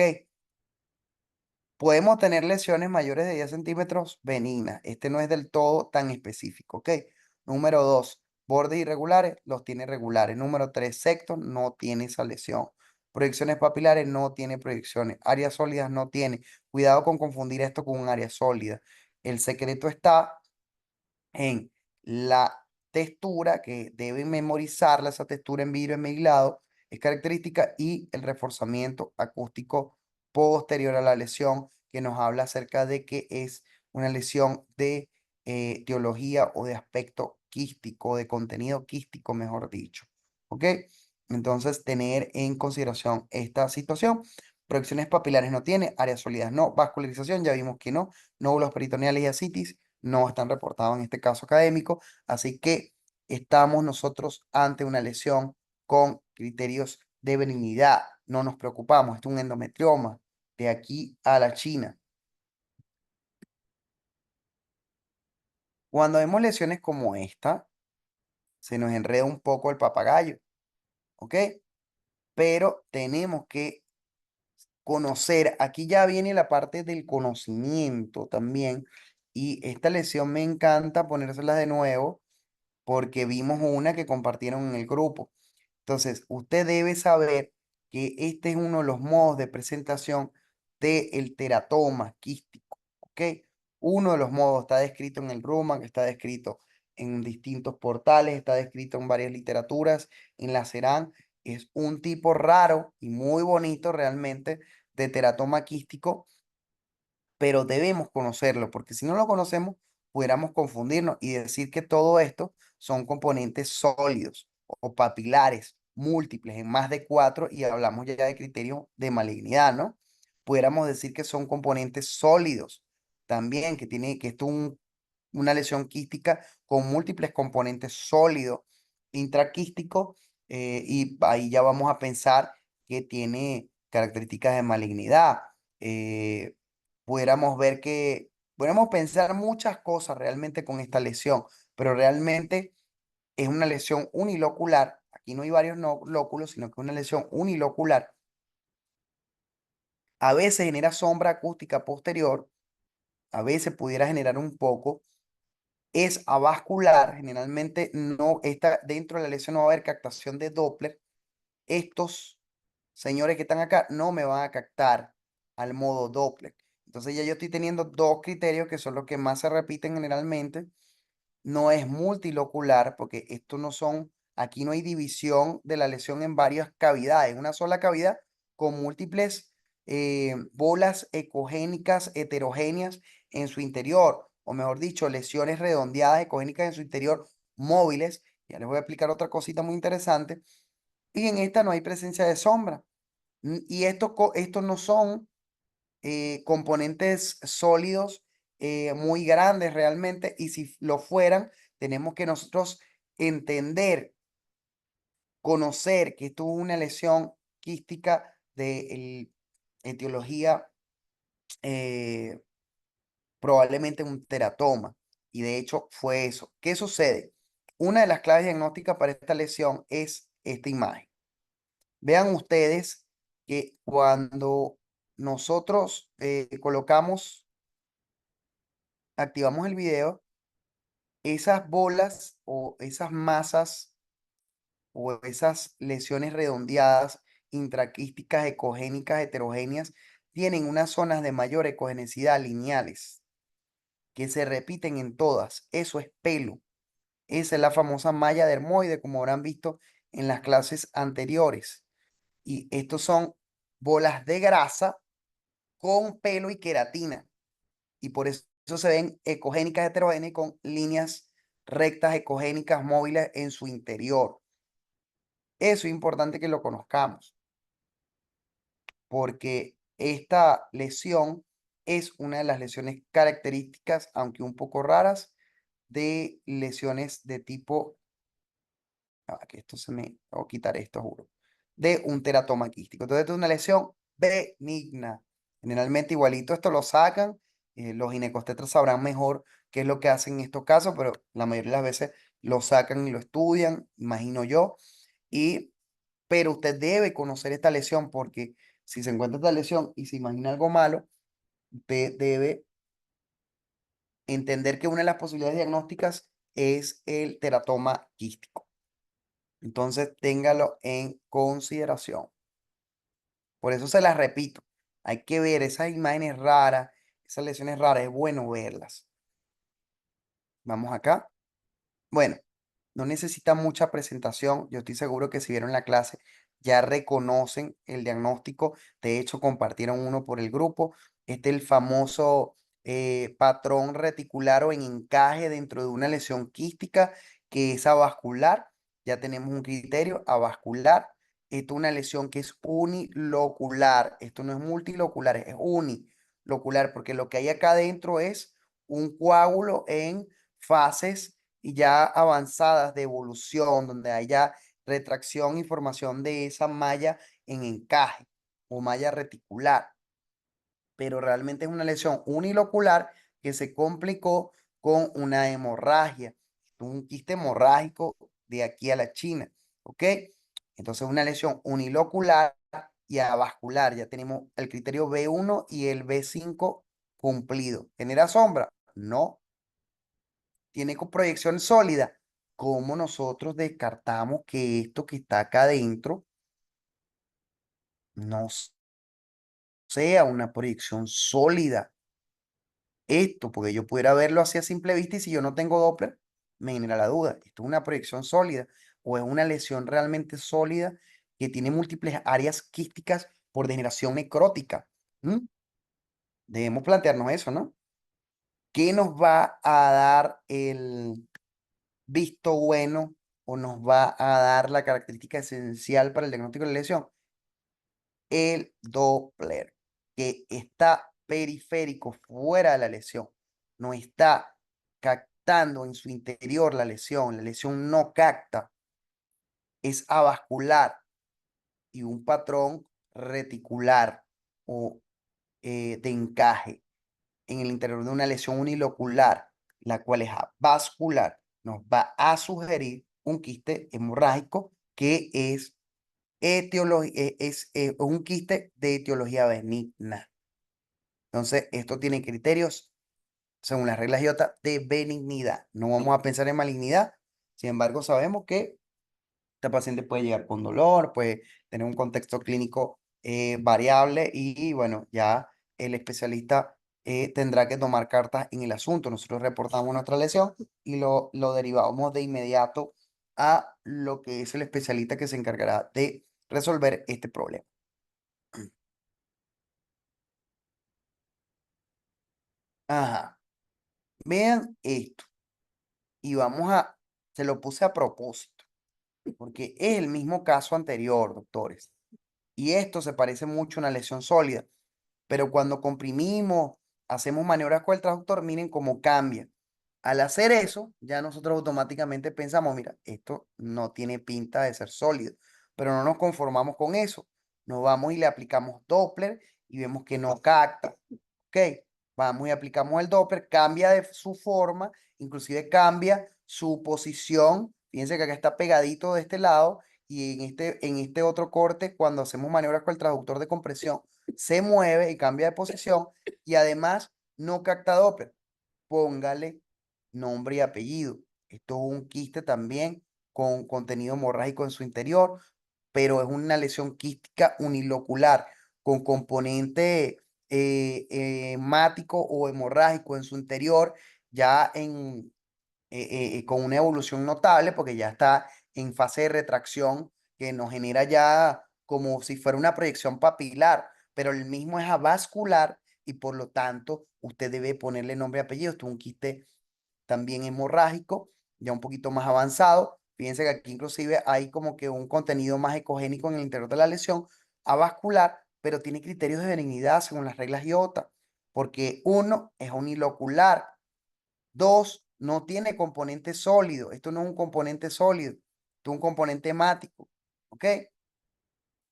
Podemos tener lesiones mayores de 10 centímetros benignas. Este no es del todo tan específico, ¿ok? Número 2, bordes irregulares, los tiene regulares. Número 3, sectos, no tiene esa lesión. Proyecciones papilares, no tiene proyecciones. Áreas sólidas, no tiene. Cuidado con confundir esto con un área sólida. El secreto está en la textura, que deben memorizarla, esa textura en vidrio enmeglado es característica, y el reforzamiento acústico posterior a la lesión, que nos habla acerca de que es una lesión de etiología o de aspecto quístico, de contenido quístico, mejor dicho. ¿Ok? Entonces, tener en consideración esta situación. Proyecciones papilares no tiene, áreas sólidas no, vascularización ya vimos que no, nódulos peritoneales y ascitis no están reportados en este caso académico, así que estamos nosotros ante una lesión con criterios de benignidad. No nos preocupamos, esto es un endometrioma de aquí a la China. Cuando vemos lesiones como esta, se nos enreda un poco el papagayo, ¿ok? Pero tenemos que conocer, aquí ya viene la parte del conocimiento también, y esta lesión me encanta ponérsela de nuevo porque vimos una que compartieron en el grupo. Entonces, usted debe saber que este es uno de los modos de presentación del teratoma quístico, ¿ok? Uno de los modos está descrito en el RUMA, que está descrito en distintos portales, está descrito en varias literaturas, en la CERAN. Es un tipo raro y muy bonito realmente de teratoma quístico, pero debemos conocerlo, porque si no lo conocemos, pudiéramos confundirnos y decir que todo esto son componentes sólidos o papilares múltiples en más de cuatro, y hablamos ya de criterio de malignidad, ¿no? Pudiéramos decir que son componentes sólidos también, que esto es una lesión quística con múltiples componentes sólidos intraquísticos, y ahí ya vamos a pensar que tiene características de malignidad. Eh, pudiéramos ver que, pudiéramos pensar muchas cosas realmente con esta lesión, pero realmente es una lesión unilocular. Aquí no hay varios lóculos, sino que es una lesión unilocular. A veces genera sombra acústica posterior, a veces pudiera generar un poco. Es avascular, generalmente no está dentro de la lesión, no va a haber captación de Doppler. Estos señores que están acá no me van a captar al modo Doppler. Entonces ya yo estoy teniendo dos criterios que son los que más se repiten generalmente. No es multilocular porque esto no son, aquí no hay división de la lesión en varias cavidades, una sola cavidad con múltiples bolas ecogénicas heterogéneas en su interior, o mejor dicho, lesiones redondeadas ecogénicas en su interior móviles. Ya les voy a explicar otra cosita muy interesante. Y en esta no hay presencia de sombra. Y estos no son componentes sólidos muy grandes realmente, y si lo fueran, tenemos que nosotros entender, conocer que esto es una lesión quística de etiología, eh, probablemente un teratoma, y de hecho fue eso. ¿Qué sucede? Una de las claves diagnósticas para esta lesión es esta imagen. Vean ustedes que cuando nosotros activamos el video, esas bolas o esas masas o esas lesiones redondeadas, intraquísticas, ecogénicas, heterogéneas, tienen unas zonas de mayor ecogenicidad lineales que se repiten en todas. Eso es pelo. Esa es la famosa malla dermoide, como habrán visto en las clases anteriores. Y estos son bolas de grasa con pelo y queratina. Y por eso se ven ecogénicas heterogéneas con líneas rectas ecogénicas móviles en su interior. Eso es importante que lo conozcamos, porque esta lesión es una de las lesiones características, aunque un poco raras, de lesiones de tipo, que esto se me, voy a quitar esto, juro, de un teratoma quístico. Entonces, esto es una lesión benigna. Generalmente igualito esto lo sacan, los ginecobstetras sabrán mejor qué es lo que hacen en estos casos, pero la mayoría de las veces lo sacan y lo estudian, imagino yo, y pero usted debe conocer esta lesión porque si se encuentra esta lesión y se imagina algo malo, usted debe entender que una de las posibilidades diagnósticas es el teratoma quístico. Entonces, téngalo en consideración. Por eso se las repito. Hay que ver esas imágenes raras, esas lesiones raras, es bueno verlas. Vamos acá. Bueno, no necesita mucha presentación. Yo estoy seguro que si vieron la clase ya reconocen el diagnóstico. De hecho, compartieron uno por el grupo. Este es el famoso patrón reticular o en encaje dentro de una lesión quística que es avascular. Ya tenemos un criterio avascular. Esto es una lesión que es unilocular. Esto no es multilocular, es unilocular porque lo que hay acá adentro es un coágulo en fases y ya avanzadas de evolución, donde haya retracción y formación de esa malla en encaje o malla reticular. Pero realmente es una lesión unilocular que se complicó con una hemorragia, un quiste hemorrágico de aquí a la China, ¿ok? Entonces una lesión unilocular y avascular. Ya tenemos el criterio B1 y el B5 cumplido. ¿Genera sombra? No. Tiene proyección sólida. ¿Cómo nosotros descartamos que esto que está acá adentro no sea una proyección sólida? Esto, porque yo pudiera verlo así a simple vista y si yo no tengo Doppler, me genera la duda. ¿Esto es una proyección sólida o es una lesión realmente sólida que tiene múltiples áreas quísticas por degeneración necrótica? ¿Mm? Debemos plantearnos eso, ¿no? ¿Qué nos va a dar el visto bueno o nos va a dar la característica esencial para el diagnóstico de la lesión? El Doppler, que está periférico fuera de la lesión, no está captando en su interior la lesión no capta, es avascular y un patrón reticular o de encaje en el interior de una lesión unilocular, la cual es avascular, nos va a sugerir un quiste hemorrágico que es un quiste de etiología benigna. Entonces, esto tiene criterios, según las reglas IOTA, de benignidad. No vamos a pensar en malignidad. Sin embargo, sabemos que esta paciente puede llegar con dolor, puede tener un contexto clínico variable y, bueno, ya el especialista tendrá que tomar cartas en el asunto. Nosotros reportamos nuestra lesión y lo derivamos de inmediato a lo que es el especialista que se encargará de resolver este problema. Ajá. Vean esto y se lo puse a propósito, porque es el mismo caso anterior, doctores. Y esto se parece mucho a una lesión sólida, pero cuando comprimimos hacemos maniobras con el traductor, miren cómo cambia. Al hacer eso, ya nosotros automáticamente pensamos, mira, esto no tiene pinta de ser sólido, pero no nos conformamos con eso. Nos vamos y le aplicamos Doppler y vemos que no capta. Ok, vamos y aplicamos el Doppler, cambia de su forma, inclusive cambia su posición. Fíjense que acá está pegadito de este lado y en este otro corte, cuando hacemos maniobras con el traductor de compresión, se mueve y cambia de posición y además no capta Doppler. Póngale nombre y apellido. Esto es un quiste también con contenido hemorrágico en su interior, pero es una lesión quística unilocular con componente hemático o hemorrágico en su interior, ya con una evolución notable, porque ya está en fase de retracción, que nos genera ya como si fuera una proyección papilar, pero el mismo es avascular y por lo tanto usted debe ponerle nombre y apellido. Esto es un quiste también hemorrágico, ya un poquito más avanzado. Fíjense que aquí inclusive hay como que un contenido más ecogénico en el interior de la lesión avascular, pero tiene criterios de benignidad según las reglas IOTA, porque uno es unilocular, dos no tiene componente sólido, esto no es un componente sólido, esto es un componente hemático, ¿ok?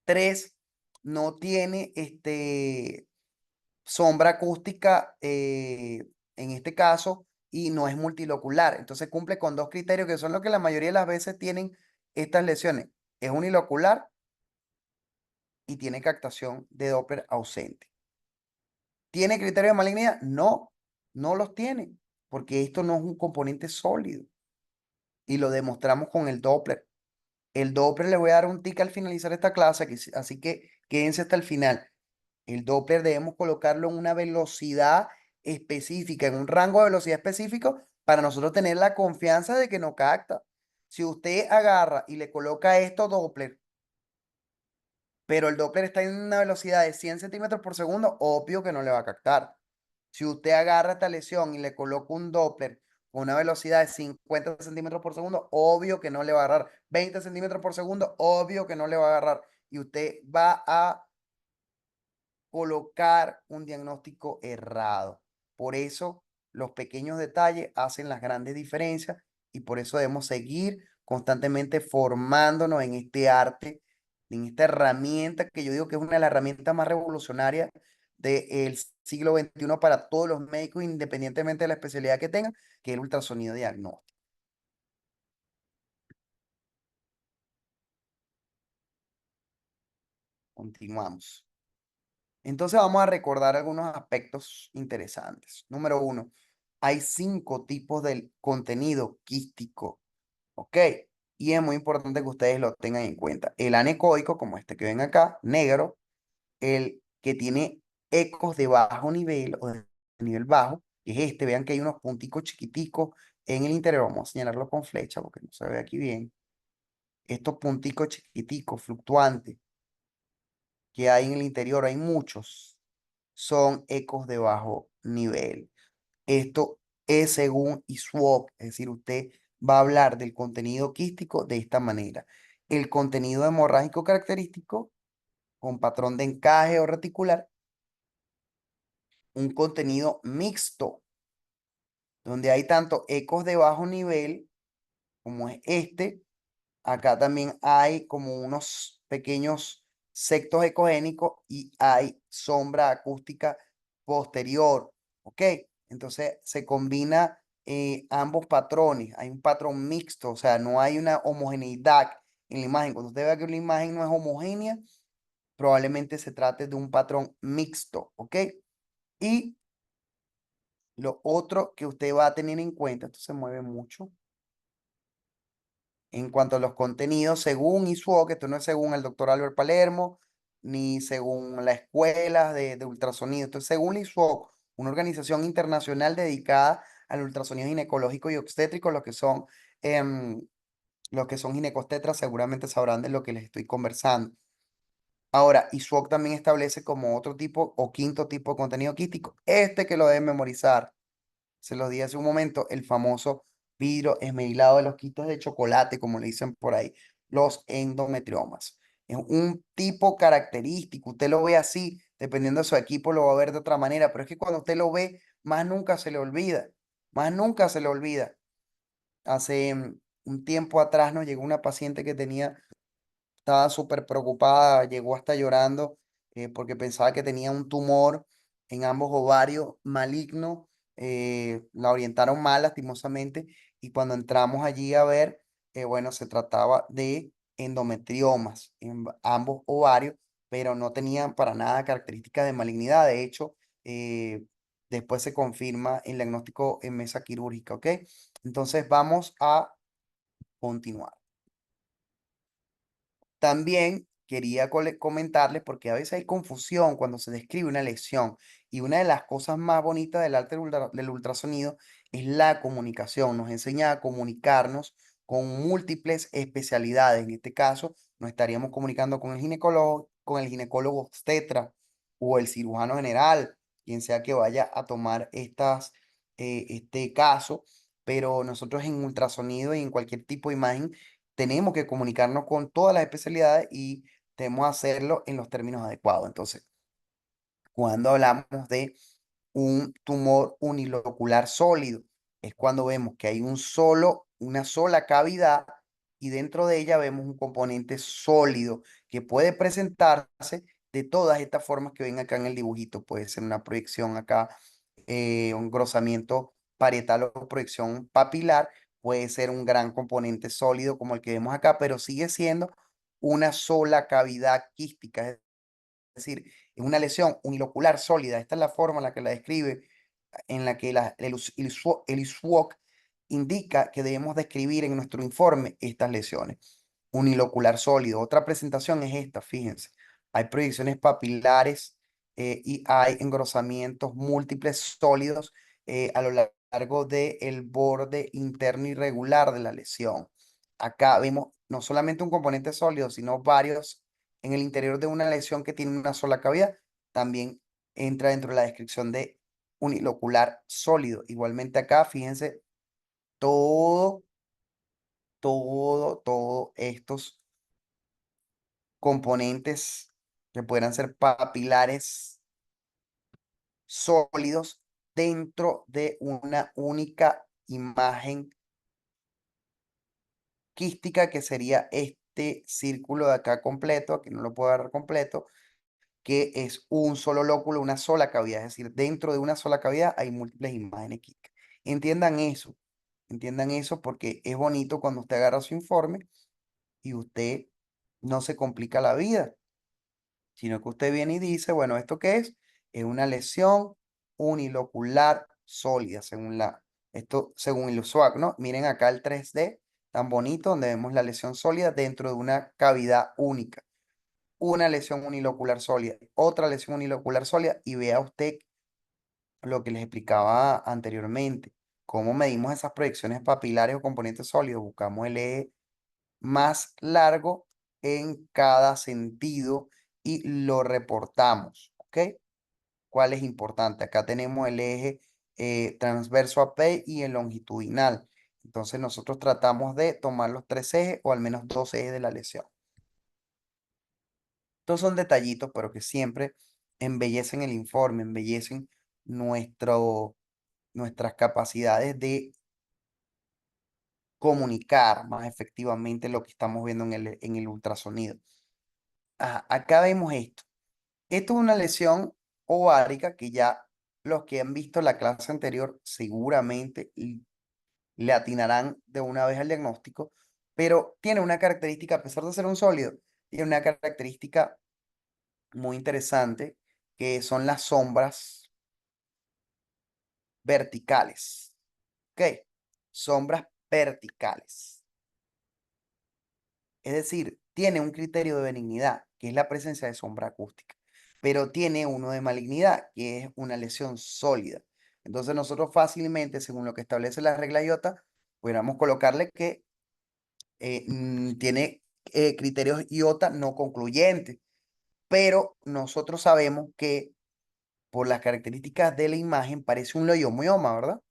Tres, no tiene sombra acústica en este caso y no es multilocular. Entonces cumple con dos criterios que son los que la mayoría de las veces tienen estas lesiones. Es unilocular y tiene captación de Doppler ausente. ¿Tiene criterio de malignidad? No, no los tiene, porque esto no es un componente sólido y lo demostramos con el Doppler. El Doppler le voy a dar un tic al finalizar esta clase, así que quédense hasta el final. El Doppler debemos colocarlo en una velocidad específica, en un rango de velocidad específico, para nosotros tener la confianza de que no capta. Si usted agarra y le coloca esto Doppler, pero el Doppler está en una velocidad de 100 centímetros por segundo, obvio que no le va a captar. Si usted agarra esta lesión y le coloca un Doppler con una velocidad de 50 centímetros por segundo, obvio que no le va a agarrar. 20 centímetros por segundo, obvio que no le va a agarrar. Y usted va a colocar un diagnóstico errado. Por eso los pequeños detalles hacen las grandes diferencias y por eso debemos seguir constantemente formándonos en este arte, en esta herramienta que yo digo que es una de las herramientas más revolucionarias del siglo XXI para todos los médicos, independientemente de la especialidad que tengan, que es el ultrasonido diagnóstico. Continuamos. Entonces vamos a recordar algunos aspectos interesantes. Número uno, hay 5 tipos de contenido quístico, ¿ok? Y es muy importante que ustedes lo tengan en cuenta. El anecoico, como este que ven acá, negro, el que tiene ecos de bajo nivel o de nivel bajo, que es este, vean que hay unos punticos chiquiticos en el interior, vamos a señalarlo con flecha porque no se ve aquí bien. Estos punticos chiquiticos, fluctuantes, que hay en el interior, hay muchos, son ecos de bajo nivel. Esto es según ISWOC, es decir, usted va a hablar del contenido quístico de esta manera. El contenido hemorrágico característico con patrón de encaje o reticular, un contenido mixto, donde hay tanto ecos de bajo nivel como es este. Acá también hay como unos pequeños sectos ecogénicos y hay sombra acústica posterior, ¿ok? Entonces se combina ambos patrones, hay un patrón mixto, o sea, no hay una homogeneidad en la imagen. Cuando usted vea que una imagen no es homogénea, probablemente se trate de un patrón mixto, ¿ok? Y lo otro que usted va a tener en cuenta, esto se mueve mucho en cuanto a los contenidos, según ISUO, que esto no es según el doctor Albert Palermo, ni según la escuela de ultrasonido, esto es según la ISUO, una organización internacional dedicada al ultrasonido ginecológico y obstétrico, em, los que son ginecostetras seguramente sabrán de lo que les estoy conversando. Ahora, ISUOC también establece como otro tipo o quinto tipo de contenido quístico, este que lo deben memorizar, se los di hace un momento, el famoso vidrio esmerilado de los quistes de chocolate, como le dicen por ahí, los endometriomas. Es un tipo característico, usted lo ve así, dependiendo de su equipo lo va a ver de otra manera, pero es que cuando usted lo ve, más nunca se le olvida, más nunca se le olvida. Hace un tiempo atrás nos llegó una paciente que estaba súper preocupada, llegó hasta llorando porque pensaba que tenía un tumor en ambos ovarios maligno. La orientaron mal, lastimosamente, y cuando entramos allí a ver, bueno, se trataba de endometriomas en ambos ovarios, pero no tenían para nada características de malignidad. De hecho, eh, después se confirma el diagnóstico en mesa quirúrgica, ¿ok? Entonces vamos a continuar. También quería comentarles, porque a veces hay confusión cuando se describe una lesión, y una de las cosas más bonitas del arte del ultrasonido es la comunicación. Nos enseña a comunicarnos con múltiples especialidades. En este caso, nos estaríamos comunicando con el ginecólogo obstetra o el cirujano general, quien sea que vaya a tomar este caso. Pero nosotros en ultrasonido y en cualquier tipo de imagen tenemos que comunicarnos con todas las especialidades y tenemos que hacerlo en los términos adecuados. Entonces, cuando hablamos de un tumor unilocular sólido, es cuando vemos que hay una sola cavidad y dentro de ella vemos un componente sólido que puede presentarse de todas estas formas que ven acá en el dibujito. Puede ser una proyección acá, un engrosamiento parietal o proyección papilar, puede ser un gran componente sólido como el que vemos acá, pero sigue siendo una sola cavidad quística, es decir, en una lesión unilocular sólida. Esta es la forma en la que la describe, en la que el ISUOC indica que debemos describir en nuestro informe estas lesiones. Unilocular sólido. Otra presentación es esta, fíjense. Hay proyecciones papilares y hay engrosamientos múltiples sólidos a lo largo del borde interno irregular de la lesión. Acá vemos no solamente un componente sólido, sino varios en el interior de una lesión que tiene una sola cavidad. También entra dentro de la descripción de unilocular sólido. Igualmente acá, fíjense, todo, todo estos componentes que puedan ser papilares sólidos dentro de una única imagen quística, que sería este círculo de acá completo. Aquí no lo puedo agarrar completo, que es un solo lóculo, una sola cavidad. Es decir, dentro de una sola cavidad hay múltiples imágenes quísticas. Entiendan eso, entiendan eso, porque es bonito cuando usted agarra su informe y usted no se complica la vida, sino que usted viene y dice, bueno, ¿esto qué es? Es una lesión unilocular sólida, según el SWOG, ¿no? Miren acá el 3D tan bonito, donde vemos la lesión sólida dentro de una cavidad única. Una lesión unilocular sólida, otra lesión unilocular sólida, y vea usted lo que les explicaba anteriormente, cómo medimos esas proyecciones papilares o componentes sólidos. Buscamos el eje más largo en cada sentido y lo reportamos, ¿ok? ¿Cuál es importante? Acá tenemos el eje transverso a P y el longitudinal. Entonces nosotros tratamos de tomar los tres ejes o al menos dos ejes de la lesión. Estos son detallitos, pero que siempre embellecen el informe, embellecen nuestras capacidades de comunicar más efectivamente lo que estamos viendo en el ultrasonido. Acá vemos esto. Esto es una lesión ovárica que ya los que han visto la clase anterior seguramente le atinarán de una vez al diagnóstico, pero tiene una característica, a pesar de ser un sólido, tiene una característica muy interesante, que son las sombras verticales. ¿Ok? Sombras verticales. Es decir, tiene un criterio de benignidad, que es la presencia de sombra acústica, pero tiene uno de malignidad, que es una lesión sólida. Entonces nosotros fácilmente, según lo que establece la regla IOTA, pudiéramos colocarle que tiene criterios IOTA no concluyentes, pero nosotros sabemos que por las características de la imagen parece un leiomioma, ¿verdad?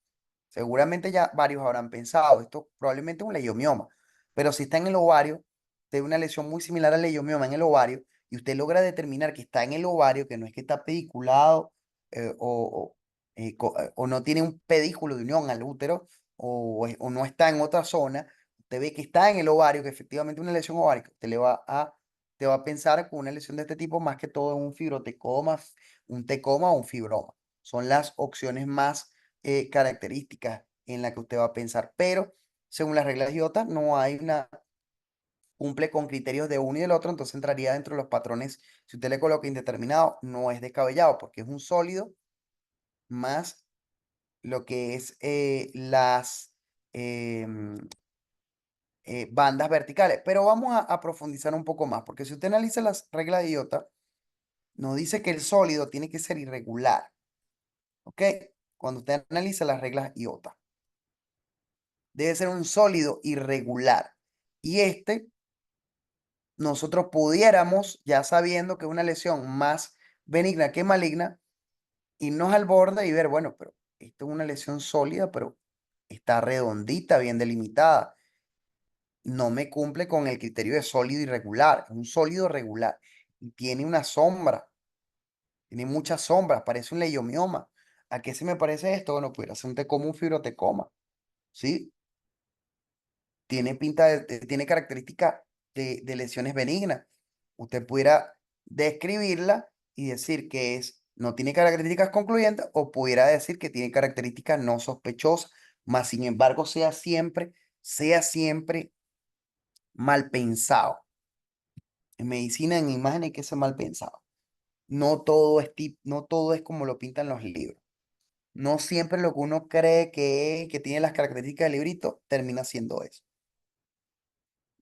Seguramente ya varios habrán pensado, esto probablemente es un leiomioma, pero si está en el ovario, de una lesión muy similar al leiomioma en el ovario, y usted logra determinar que está en el ovario, que no es que está pediculado o no tiene un pedículo de unión al útero o no está en otra zona, usted ve que está en el ovario, que efectivamente es una lesión ovárica, usted te va a pensar con una lesión de este tipo más que todo en un fibrotecoma, un tecoma o un fibroma. Son las opciones más características en las que usted va a pensar, pero según las reglas IOTA no hay una cumple con criterios de uno y del otro, entonces entraría dentro de los patrones. Si usted le coloca indeterminado, no es descabellado porque es un sólido más lo que es las em, bandas verticales. Pero vamos a profundizar un poco más, porque si usted analiza las reglas de IOTA, nos dice que el sólido tiene que ser irregular, ¿ok? Cuando usted analiza las reglas IOTA, debe ser un sólido irregular. Y nosotros pudiéramos, ya sabiendo que es una lesión más benigna que maligna, irnos al borde y ver, bueno, pero esto es una lesión sólida, pero está redondita, bien delimitada. No me cumple con el criterio de sólido irregular, es un sólido regular. Y tiene una sombra, tiene muchas sombras, parece un leiomioma. ¿A qué se me parece esto? Bueno, pudiera ser un tecoma, un fibrotecoma, ¿sí? Tiene pinta tiene características de lesiones benignas. Usted pudiera describirla y decir que no tiene características concluyentes o pudiera decir que tiene características no sospechosas, más sin embargo sea siempre mal pensado. En medicina, en imagen hay que ser mal pensado. No todo es como lo pintan los libros. No siempre lo que uno cree que tiene las características del librito termina siendo eso.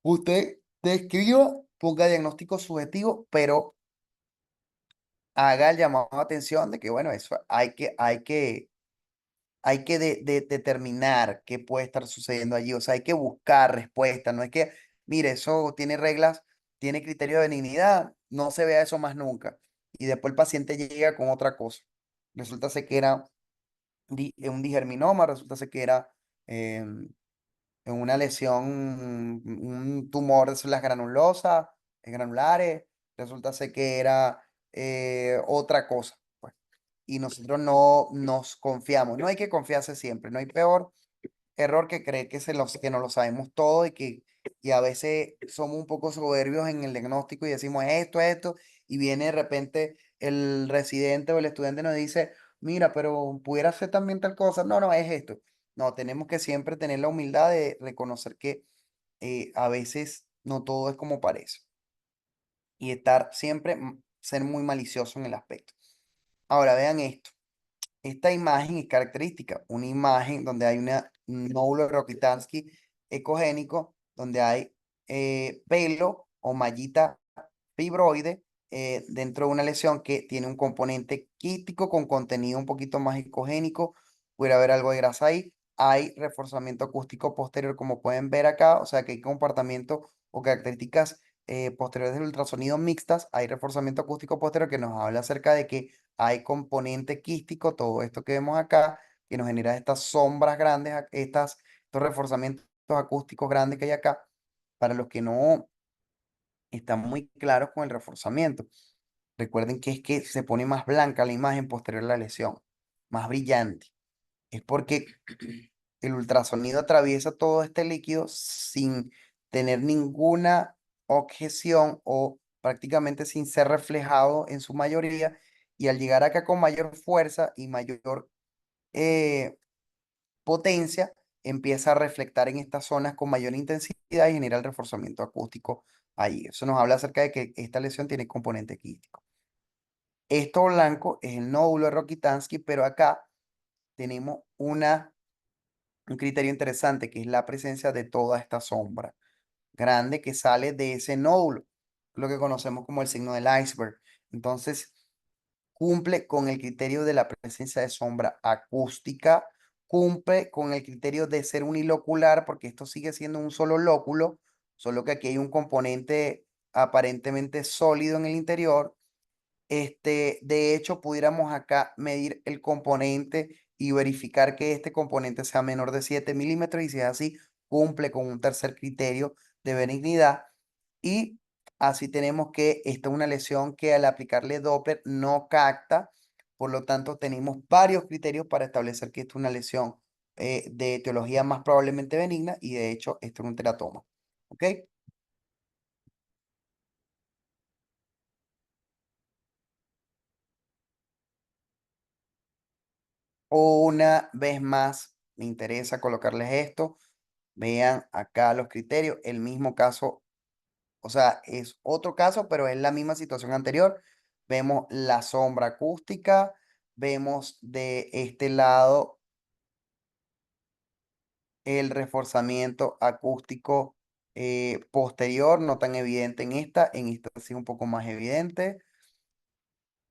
Usted describa, ponga diagnóstico subjetivo, pero haga el llamado de atención de que, bueno, eso hay que determinar qué puede estar sucediendo allí. O sea, hay que buscar respuestas. No es que, mire, eso tiene reglas, tiene criterio de benignidad, no se vea eso más nunca. Y después el paciente llega con otra cosa. Resulta ser que era un digerminoma, resulta ser que era em, en una lesión, un tumor de células granulosas, granulares, resulta ser que era otra cosa, pues. Y nosotros no nos confiamos. No hay que confiarse siempre. No hay peor error que creer que no lo sabemos todo y a veces somos un poco soberbios en el diagnóstico y decimos esto, y viene de repente el residente o el estudiante y nos dice, mira, pero pudiera ser también tal cosa. No, no, es esto. No, tenemos que siempre tener la humildad de reconocer que a veces no todo es como parece y estar siempre, ser muy malicioso en el aspecto. Ahora vean esto. Esta imagen es característica, una imagen donde hay un nódulo Rokitansky ecogénico, donde hay pelo o mallita fibroide dentro de una lesión que tiene un componente quístico con contenido un poquito más ecogénico, puede haber algo de grasa ahí, hay reforzamiento acústico posterior como pueden ver acá, o sea que hay comportamiento o características posteriores del ultrasonido mixtas, hay reforzamiento acústico posterior que nos habla acerca de que hay componente quístico, todo esto que vemos acá, que nos genera estas sombras grandes, estos reforzamientos acústicos grandes que hay acá, para los que no están muy claros con el reforzamiento. Recuerden que es que se pone más blanca la imagen posterior a la lesión, más brillante. Es porque el ultrasonido atraviesa todo este líquido sin tener ninguna objeción o prácticamente sin ser reflejado en su mayoría. Y al llegar acá con mayor fuerza y mayor eh, potencia, empieza a reflectar en estas zonas con mayor intensidad y genera el reforzamiento acústico ahí. Eso nos habla acerca de que esta lesión tiene componente quístico. Esto blanco es el nódulo de Rokitansky, pero acá tenemos un criterio interesante que es la presencia de toda esta sombra grande que sale de ese nódulo, lo que conocemos como el signo del iceberg. Entonces, cumple con el criterio de la presencia de sombra acústica, cumple con el criterio de ser unilocular, porque esto sigue siendo un solo lóculo, solo que aquí hay un componente aparentemente sólido en el interior. De hecho, pudiéramos acá medir el componente y verificar que este componente sea menor de 7 milímetros y si es así, cumple con un tercer criterio de benignidad. Y Así tenemos que esta es una lesión que al aplicarle Doppler no capta, por lo tanto tenemos varios criterios para establecer que esta es una lesión de etiología más probablemente benigna y de hecho esto es un teratoma. ¿Ok? Una vez más, me interesa colocarles esto. Vean acá los criterios, el mismo caso, o sea, es otro caso, pero es la misma situación anterior. Vemos la sombra acústica, vemos de este lado el reforzamiento acústico posterior, no tan evidente en esta sí un poco más evidente.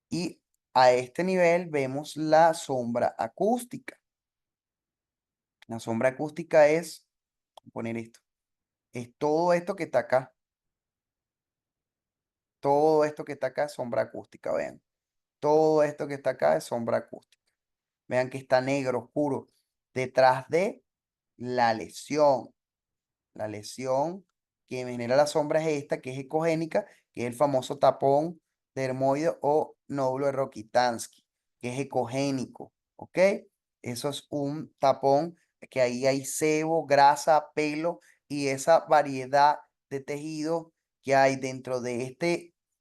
Y a este nivel vemos la sombra acústica. La sombra acústica es, voy a poner esto, es todo esto que está acá. Todo esto que está acá es sombra acústica, vean. Todo esto que está acá es sombra acústica. Vean que está negro, oscuro, detrás de la lesión. La lesión que me genera la sombra es esta, que es ecogénica, que es el famoso tapón dermoide o nódulo de Rokitansky, que es ecogénico, ¿ok? Eso es un tapón que ahí hay sebo, grasa, pelo y esa variedad de tejidos que hay dentro de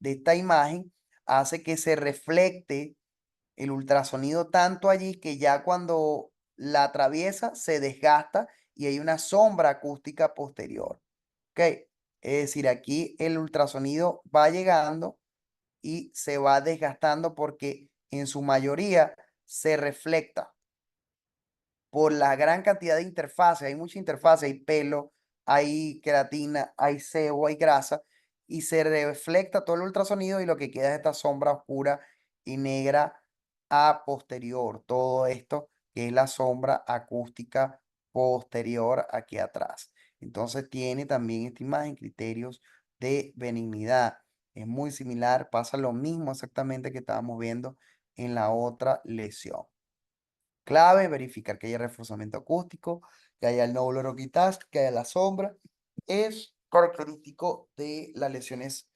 esta imagen hace que se reflecte el ultrasonido tanto allí que ya cuando la atraviesa se desgasta y hay una sombra acústica posterior. ¿Ok? Es decir, aquí el ultrasonido va llegando y se va desgastando porque en su mayoría se refleja por la gran cantidad de interfaces. Hay mucha interfase, hay pelo, hay queratina, hay sebo, hay grasa y se refleja todo el ultrasonido y lo que queda es esta sombra oscura y negra a posterior. Todo esto que es la sombra acústica posterior aquí atrás. Entonces tiene también esta imagen criterios de benignidad. Es muy similar, pasa lo mismo exactamente que estábamos viendo en la otra lesión. Clave, verificar que haya reforzamiento acústico, que haya el nódulo roquitas, que haya la sombra. Es característico de las lesiones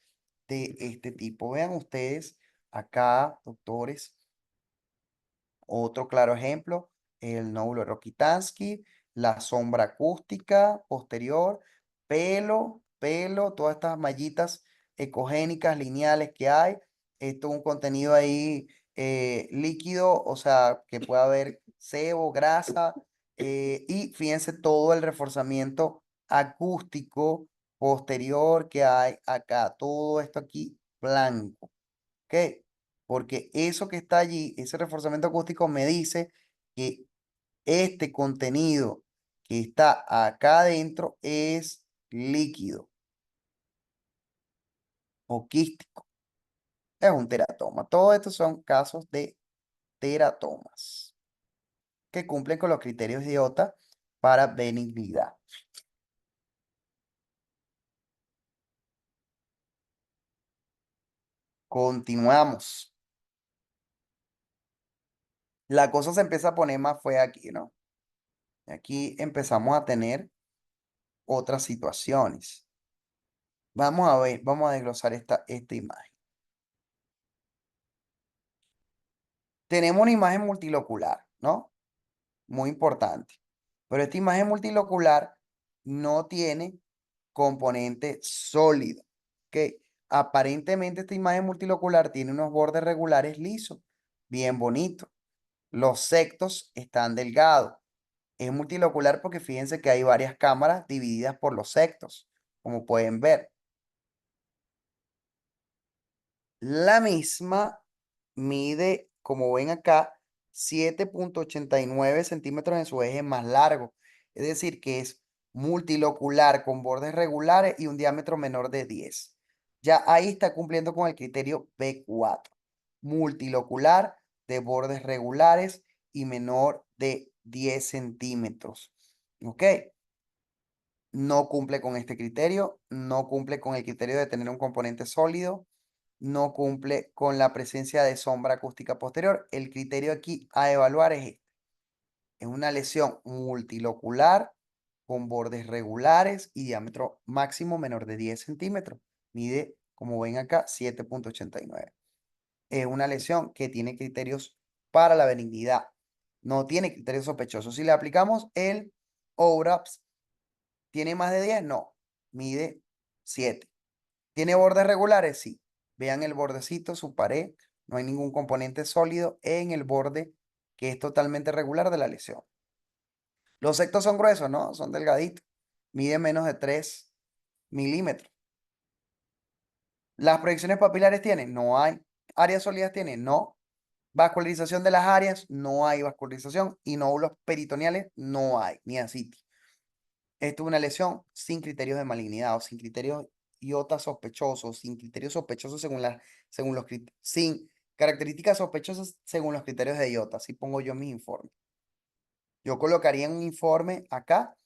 de este tipo. Vean ustedes acá, doctores, otro claro ejemplo, el nódulo Rokitansky, la sombra acústica posterior, pelo, todas estas mallitas ecogénicas lineales que hay. Esto es un contenido ahí líquido, o sea, que puede haber sebo, grasa, y fíjense todo el reforzamiento acústico posterior que hay acá, todo esto aquí blanco. ¿Ok? Porque eso que está allí, ese reforzamiento acústico me dice que este contenido que está acá adentro es líquido o quístico. Es un teratoma. Todos estos son casos de teratomas que cumplen con los criterios de IOTA para benignidad. Continuamos. La cosa se empieza a poner más fue aquí, ¿no? Aquí empezamos a tener otras situaciones. Vamos a ver, vamos a desglosar esta imagen. Tenemos una imagen multilocular, ¿no? Muy importante. Pero esta imagen multilocular no tiene componente sólido. Que aparentemente esta imagen multilocular tiene unos bordes regulares lisos, bien bonitos. Los sectos están delgados. Es multilocular porque fíjense que hay varias cámaras divididas por los sectos, como pueden ver. La misma mide, como ven acá, 7,89 centímetros en su eje más largo. Es decir, que es multilocular con bordes regulares y un diámetro menor de 10. Ya ahí está cumpliendo con el criterio B4. Multilocular de bordes regulares y menor de 10 centímetros. ¿Ok? No cumple con este criterio, no cumple con el criterio de tener un componente sólido, no cumple con la presencia de sombra acústica posterior. El criterio aquí a evaluar es este. Es una lesión multilocular con bordes regulares y diámetro máximo menor de 10 centímetros. Mide como ven acá, 7.89. Es una lesión que tiene criterios para la benignidad, no tiene criterios sospechosos. Si le aplicamos el ORAPS, ¿tiene más de 10? No, mide 7. ¿Tiene bordes regulares? Sí. Vean el bordecito, su pared, no hay ningún componente sólido en el borde que es totalmente regular de la lesión. Los sectos son gruesos, ¿no? Son delgaditos. Mide menos de 3 milímetros. ¿Las proyecciones papilares tienen? No hay. ¿Áreas sólidas tienen? No. Vascularización de las áreas, no hay vascularización. Y nódulos peritoneales, no hay, ni ascitis. Esto es una lesión sin criterios de malignidad o sin criterios IOTA sospechosos, sin criterios sospechosos sin características sospechosas según los criterios de IOTA. Así pongo yo mis informes. Yo colocaría en un informe acá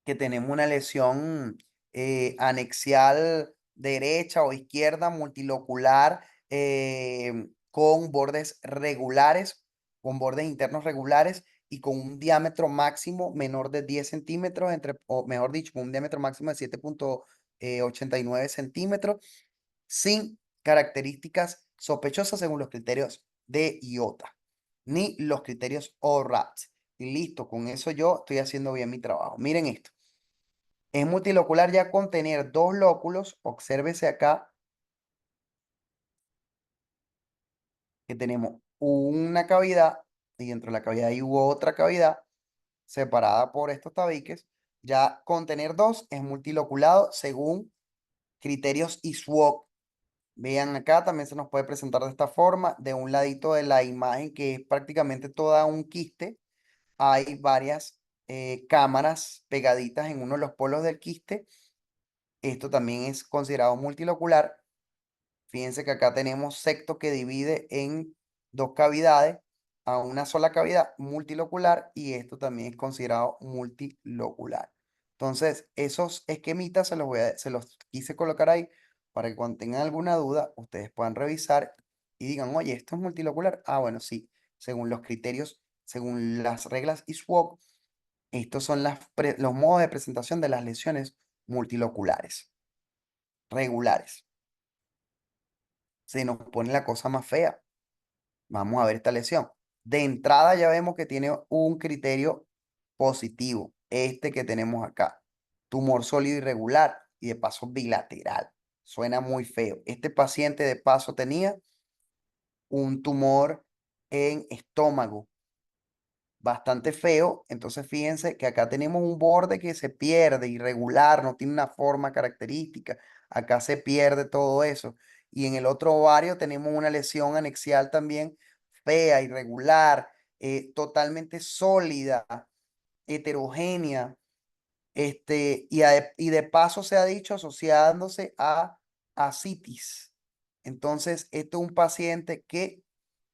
que tenemos una lesión anexial derecha o izquierda multilocular con bordes regulares, con bordes internos regulares y con un diámetro máximo menor de 10 centímetros, o mejor dicho, con un diámetro máximo de 7.89 centímetros, sin características sospechosas según los criterios de IOTA, ni los criterios ORAT. Y listo, con eso yo estoy haciendo bien mi trabajo. Miren esto. Es multilocular ya con tener dos lóculos. Obsérvese acá que tenemos una cavidad y dentro de la cavidad hay otra cavidad separada por estos tabiques. Ya con tener dos es multiloculado según criterios ISWOC. Vean acá, también se nos puede presentar de esta forma. De un ladito de la imagen, que es prácticamente toda un quiste, hay varias cámaras pegaditas en uno de los polos del quiste. Esto también es considerado multilocular. Fíjense que acá tenemos secto que divide en dos cavidades a una sola cavidad multilocular y esto también es considerado multilocular. Entonces, esos esquemitas se los quise colocar ahí para que cuando tengan alguna duda, ustedes puedan revisar y digan, oye, ¿esto es multilocular? Ah, bueno, sí, según los criterios, según las reglas ISWOC, estos son los modos de presentación de las lesiones multiloculares, regulares. Se nos pone la cosa más fea. Vamos a ver esta lesión. De entrada ya vemos que tiene un criterio positivo, este que tenemos acá. Tumor sólido irregular y de paso bilateral. Suena muy feo. Este paciente de paso tenía un tumor en estómago bastante feo. Entonces fíjense que acá tenemos un borde que se pierde, irregular, no tiene una forma característica. Acá se pierde todo eso. Y en el otro ovario tenemos una lesión anexial también fea, irregular, totalmente sólida, heterogénea. Y de paso se ha dicho asociándose a ascitis. Entonces, esto es un paciente que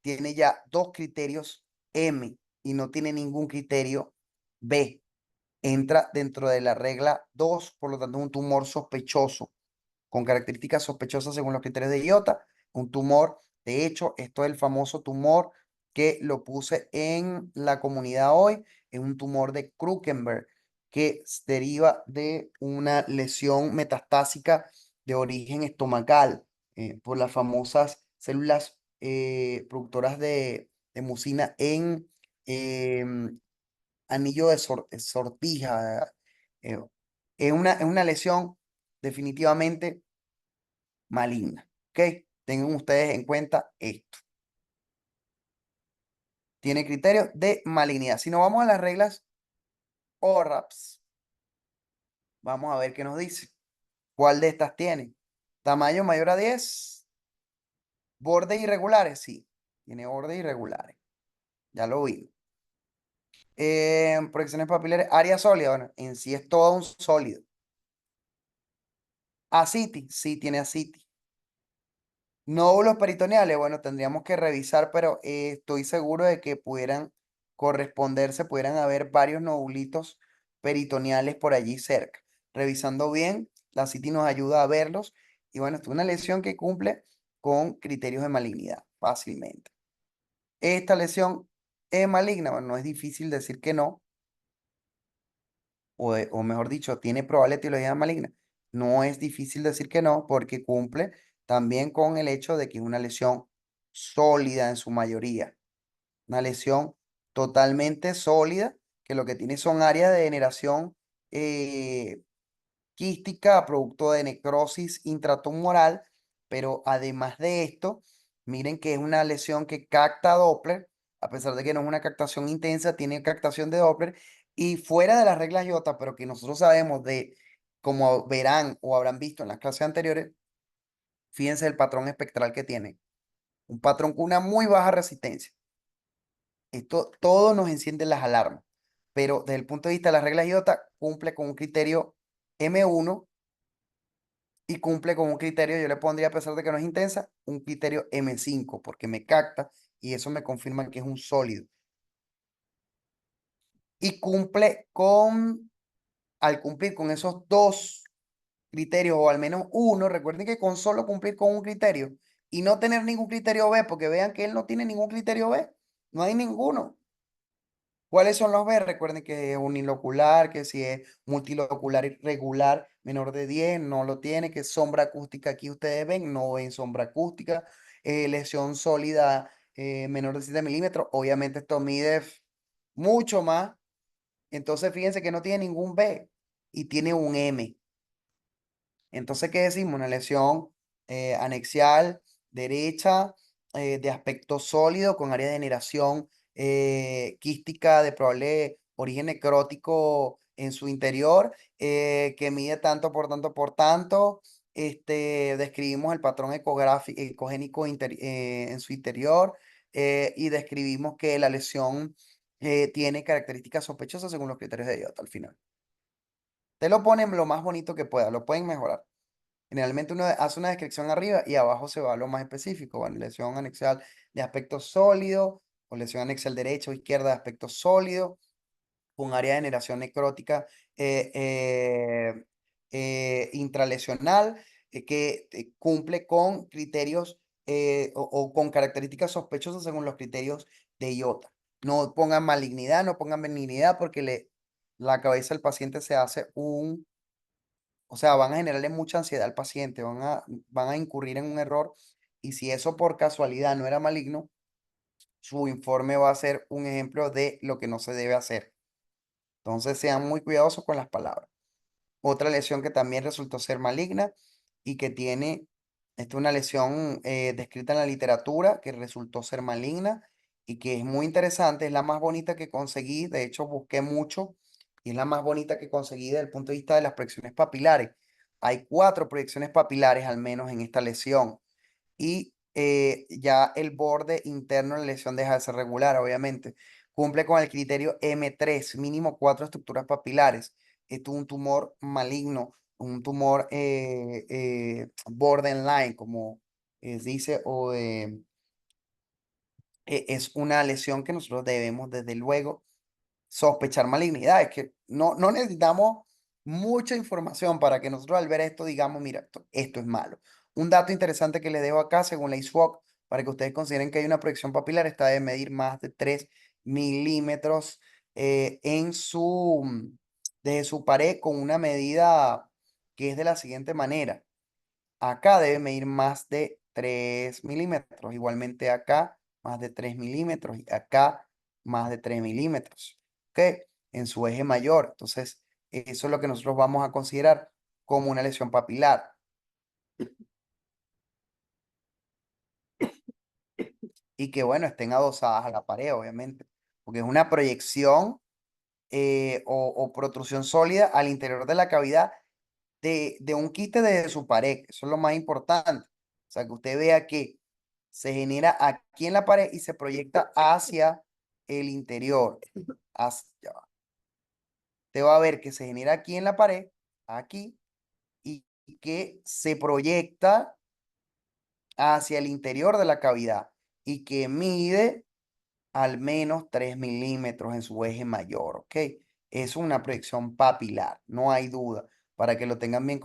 tiene ya dos criterios M y no tiene ningún criterio B. Entra dentro de la regla 2, por lo tanto, es un tumor sospechoso con características sospechosas según los criterios de IOTA, un tumor. De hecho, esto es el famoso tumor que lo puse en la comunidad hoy, es un tumor de Krukenberg que deriva de una lesión metastásica de origen estomacal por las famosas células productoras de mucina en em, anillo de sortija. eh, es una lesión definitivamente maligna. ¿Ok? Tengan ustedes en cuenta esto. Tiene criterios de malignidad. Si nos vamos a las reglas ORAPS, vamos a ver qué nos dice. ¿Cuál de estas tiene? Tamaño mayor a 10. Bordes irregulares, sí. Tiene bordes irregulares. Ya lo vi. Proyecciones papilares, área sólida. Bueno, en sí es todo un sólido. Ascitis, sí tiene ascitis. Nódulos peritoneales, bueno, tendríamos que revisar, pero estoy seguro de que pudieran corresponderse, pudieran haber varios nodulitos peritoneales por allí cerca. Revisando bien, la CT nos ayuda a verlos. Y bueno, esto es una lesión que cumple con criterios de malignidad fácilmente. Esta lesión es maligna, bueno, no es difícil decir que no, o mejor dicho, tiene probable etiología maligna. No es difícil decir que no, porque cumple también con el hecho de que es una lesión sólida en su mayoría. Una lesión totalmente sólida, que lo que tiene son áreas de generación eh, quística, producto de necrosis intratumoral, pero además de esto, miren que es una lesión que capta Doppler, a pesar de que no es una captación intensa, tiene captación de Doppler, y fuera de las reglas IOTA, pero que nosotros sabemos de, como verán o habrán visto en las clases anteriores, fíjense el patrón espectral que tiene, un patrón con una muy baja resistencia. Esto todo nos enciende las alarmas, pero desde el punto de vista de las reglas IOTA, cumple con un criterio M1 y cumple con un criterio, yo le pondría, a pesar de que no es intensa, un criterio M5, porque me capta y eso me confirma que es un sólido. Y cumple con, al cumplir con esos dos criterios, o al menos uno, recuerden que con solo cumplir con un criterio y no tener ningún criterio B, porque vean que él no tiene ningún criterio B, no hay ninguno. ¿Cuáles son los B? Recuerden que es unilocular, que si es multilocular irregular menor de 10 no lo tiene, que sombra acústica aquí ustedes ven, no ven sombra acústica, lesión sólida menor de 7 milímetros, obviamente esto mide mucho más, entonces fíjense que no tiene ningún B y tiene un M. Entonces, ¿qué decimos? Una lesión anexial derecha de aspecto sólido con área de generación quística de probable origen necrótico en su interior, que mide tanto por tanto por tanto. Describimos el patrón ecográfico, ecogénico en su interior y describimos que la lesión tiene características sospechosas según los criterios de IOTA al final. Te lo ponen lo más bonito que pueda, lo pueden mejorar. Generalmente uno hace una descripción arriba y abajo se va a lo más específico. Bueno, lesión anexial de aspecto sólido o lesión anexial derecha o izquierda de aspecto sólido con área de generación necrótica eh, eh, intralesional que cumple con criterios o con características sospechosas según los criterios de IOTA. No pongan malignidad, no pongan benignidad porque la cabeza del paciente se hace o sea, van a generarle mucha ansiedad al paciente, van a incurrir en un error y si eso por casualidad no era maligno, su informe va a ser un ejemplo de lo que no se debe hacer. Entonces sean muy cuidadosos con las palabras. Otra lesión que también resultó ser maligna y que tiene, esta es una lesión descrita en la literatura que resultó ser maligna y que es muy interesante, es la más bonita que conseguí, de hecho busqué mucho y es la más bonita que conseguí desde el punto de vista de las proyecciones papilares. Hay 4 proyecciones papilares al menos en esta lesión y ya el borde interno de la lesión deja de ser regular, obviamente. Cumple con el criterio M3, mínimo 4 estructuras papilares. Esto es un tumor maligno, un tumor borderline, como dice, es una lesión que nosotros debemos, desde luego, sospechar malignidad. Es que no necesitamos mucha información para que nosotros al ver esto digamos, mira, esto es malo. Un dato interesante que les dejo acá, según la ISWOC, para que ustedes consideren que hay una proyección papilar, está de medir más de 3 milímetros desde su pared con una medida que es de la siguiente manera. Acá debe medir más de 3 milímetros. Igualmente acá más de 3 milímetros y acá más de 3 milímetros. ¿Ok? En su eje mayor. Entonces, eso es lo que nosotros vamos a considerar como una lesión papilar. Y que, bueno, estén adosadas a la pared, obviamente. Porque es una proyección o protrusión sólida al interior de la cavidad de un quiste desde su pared. Eso es lo más importante. O sea, que usted vea que se genera aquí en la pared y se proyecta hacia el interior. Ya va. Usted va a ver que se genera aquí en la pared, aquí, y que se proyecta hacia el interior de la cavidad y que mide al menos 3 milímetros en su eje mayor, ¿ok? Es una proyección papilar, no hay duda, para que lo tengan bien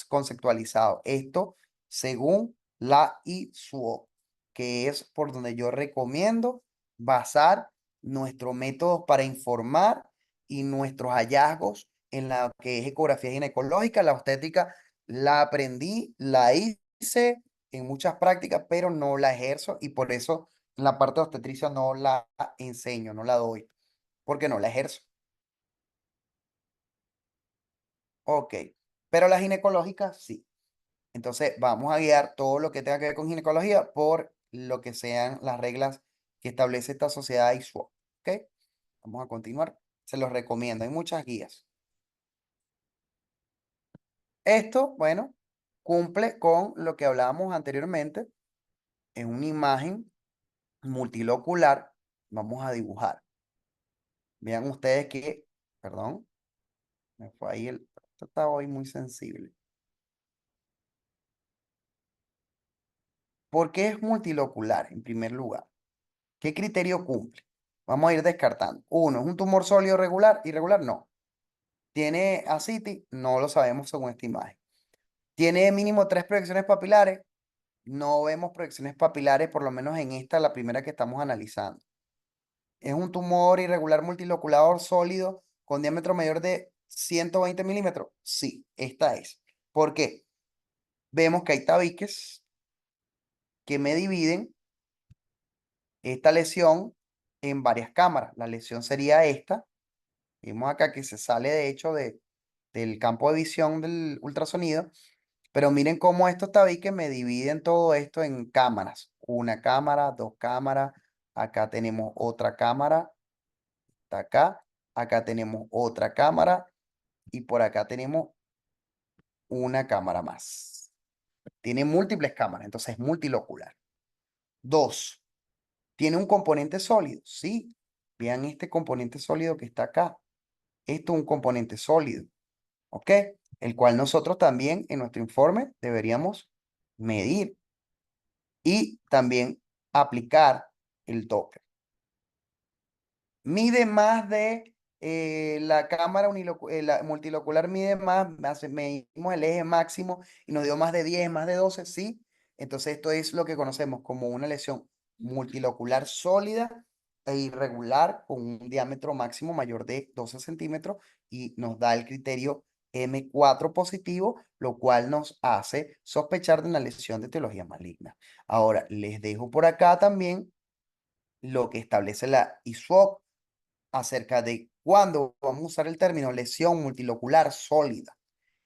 conceptualizado. Esto según la ISUO, que es por donde yo recomiendo basar nuestros métodos para informar y nuestros hallazgos en la que es ecografía ginecológica, la obstétrica La aprendí, la hice en muchas prácticas, pero no la ejerzo y por eso en la parte de obstetricia no la enseño, no la doy, porque no la ejerzo. Ok, pero la ginecológica sí. Entonces vamos a guiar todo lo que tenga que ver con ginecología por lo que sean las reglas que establece esta sociedad ISUO. Ok, vamos a continuar. Se los recomiendo, hay muchas guías. Esto, bueno, cumple con lo que hablábamos anteriormente. Es una imagen multilocular. Vamos a dibujar. Vean ustedes que, perdón, me fue ahí el, esto está hoy muy sensible. ¿Por qué es multilocular en primer lugar? ¿Qué criterio cumple? Vamos a ir descartando. Uno, ¿es un tumor sólido regular? Irregular, no. ¿Tiene ascitis? No lo sabemos según esta imagen. ¿Tiene mínimo 3 proyecciones papilares? No vemos proyecciones papilares, por lo menos en esta, la primera que estamos analizando. ¿Es un tumor irregular multilocular sólido con diámetro mayor de 120 milímetros? Sí, esta es. ¿Por qué? Vemos que hay tabiques que me dividen esta lesión en varias cámaras. La lesión sería esta. Vemos acá que se sale de hecho del campo de visión del ultrasonido. Pero miren cómo estos tabiques me dividen todo esto en cámaras. Una cámara, dos cámaras. Acá tenemos otra cámara. Está acá. Acá tenemos otra cámara. Y por acá tenemos una cámara más. Tiene múltiples cámaras, entonces es multilocular. Dos, ¿tiene un componente sólido? Sí. Vean este componente sólido que está acá. Esto es un componente sólido, ¿ok? El cual nosotros también en nuestro informe deberíamos medir y también aplicar el Doppler. Mide más de la cámara la multilocular mide más, medimos el eje máximo y nos dio más de 10 más de 12 sí. Entonces esto es lo que conocemos como una lesión multilocular sólida e irregular con un diámetro máximo mayor de 12 centímetros y nos da el criterio M4 positivo, lo cual nos hace sospechar de una lesión de etiología maligna. Ahora, les dejo por acá también lo que establece la ISUOP acerca de cuándo vamos a usar el término lesión multilocular sólida.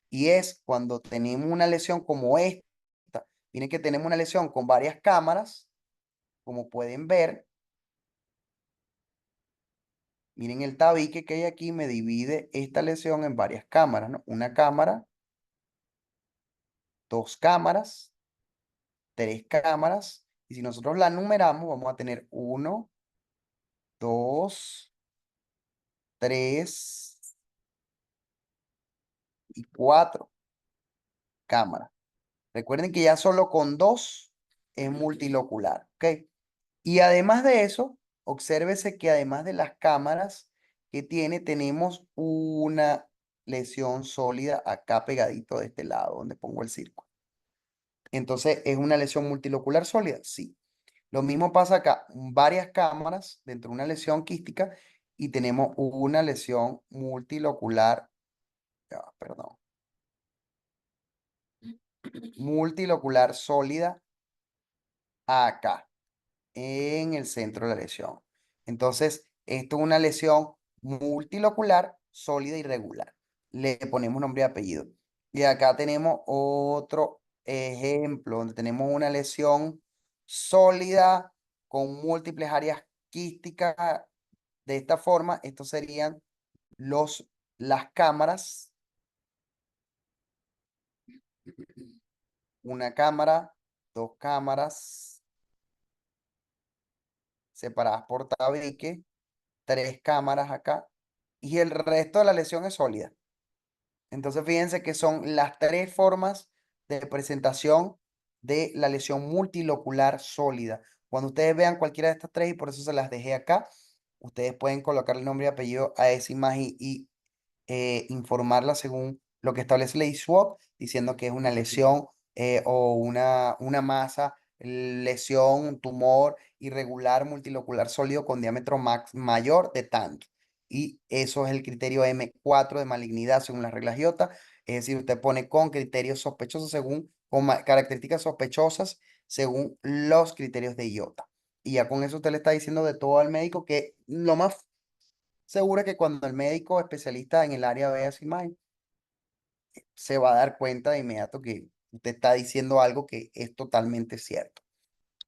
Y es cuando tenemos una lesión como esta. Miren que tenemos una lesión con varias cámaras, como pueden ver. Miren el tabique que hay aquí, me divide esta lesión en varias cámaras, ¿no? Una cámara, dos cámaras, tres cámaras. Y si nosotros la numeramos, vamos a tener uno, dos, tres y cuatro cámaras. Recuerden que ya solo con dos es multilocular, ¿ok? Y además de eso, obsérvese que además de las cámaras que tiene, tenemos una lesión sólida acá pegadito de este lado, donde pongo el círculo. Entonces, ¿es una lesión multilocular sólida? Sí. Lo mismo pasa acá, varias cámaras dentro de una lesión quística y tenemos una lesión multilocular, perdón, multilocular sólida acá, en el centro de la lesión. Entonces, esto es una lesión multilocular, sólida y regular. Le ponemos nombre y apellido. Y acá tenemos otro ejemplo donde tenemos una lesión sólida con múltiples áreas quísticas. De esta forma, estos serían las cámaras. Una cámara, dos cámaras separadas por tabique, tres cámaras acá y el resto de la lesión es sólida. Entonces fíjense que son las tres formas de presentación de la lesión multilocular sólida. Cuando ustedes vean cualquiera de estas tres, y por eso se las dejé acá, ustedes pueden colocar el nombre y apellido a esa imagen y informarla según lo que establece la ISWOP, diciendo que es una lesión o una masa, lesión, tumor irregular multilocular sólido con diámetro mayor de tanto. Y eso es el criterio M4 de malignidad según las reglas IOTA. Es decir, usted pone con criterios sospechosos según, características sospechosas según los criterios de IOTA. Y ya con eso usted le está diciendo de todo al médico que lo más seguro es que cuando el médico especialista en el área vea esa imagen, se va a dar cuenta de inmediato que usted está diciendo algo que es totalmente cierto.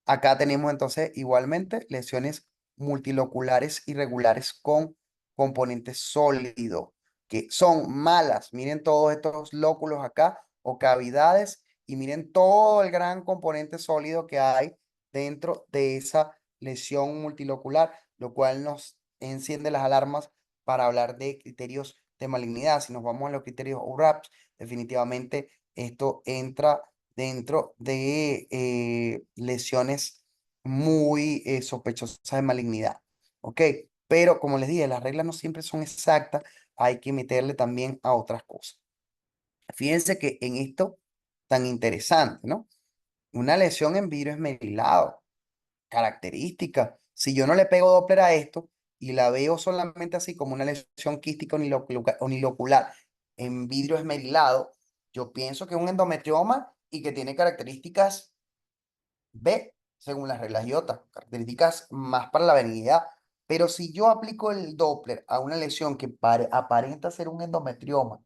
Acá tenemos entonces igualmente lesiones multiloculares irregulares con componente sólido, que son malas. Miren todos estos lóculos acá o cavidades y miren todo el gran componente sólido que hay dentro de esa lesión multilocular, lo cual nos enciende las alarmas para hablar de criterios de malignidad. Si nos vamos a los criterios URAPS, definitivamente esto entra dentro de lesiones muy sospechosas de malignidad. ¿Ok? Pero como les dije, las reglas no siempre son exactas, hay que meterle también a otras cosas. Fíjense que en esto tan interesante, ¿no? Una lesión en vidrio esmerilado, característica. Si yo no le pego Doppler a esto y la veo solamente así como una lesión quística unilocular en vidrio esmerilado, yo pienso que es un endometrioma y que tiene características B, según las reglas IOTA, características más para la benignidad. Pero si yo aplico el Doppler a una lesión que aparenta ser un endometrioma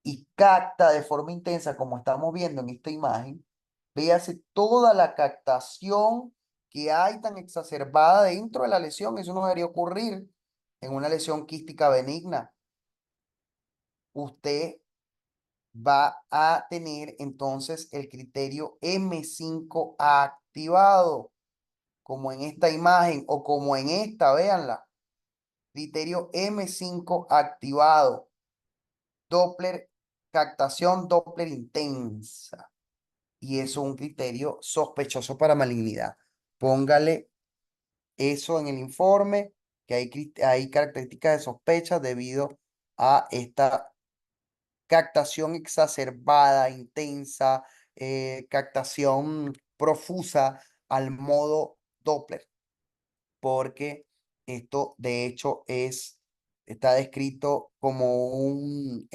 y capta de forma intensa, como estamos viendo en esta imagen, véase toda la captación que hay tan exacerbada dentro de la lesión. Eso no debería ocurrir en una lesión quística benigna. Usted va a tener entonces el criterio M5 activado, como en esta imagen o como en esta, véanla. Criterio M5 activado. Doppler, captación Doppler intensa. Y eso es un criterio sospechoso para malignidad. Póngale eso en el informe, que hay características de sospecha debido a esta captación exacerbada, intensa, captación profusa al modo Doppler, porque esto de hecho está descrito como un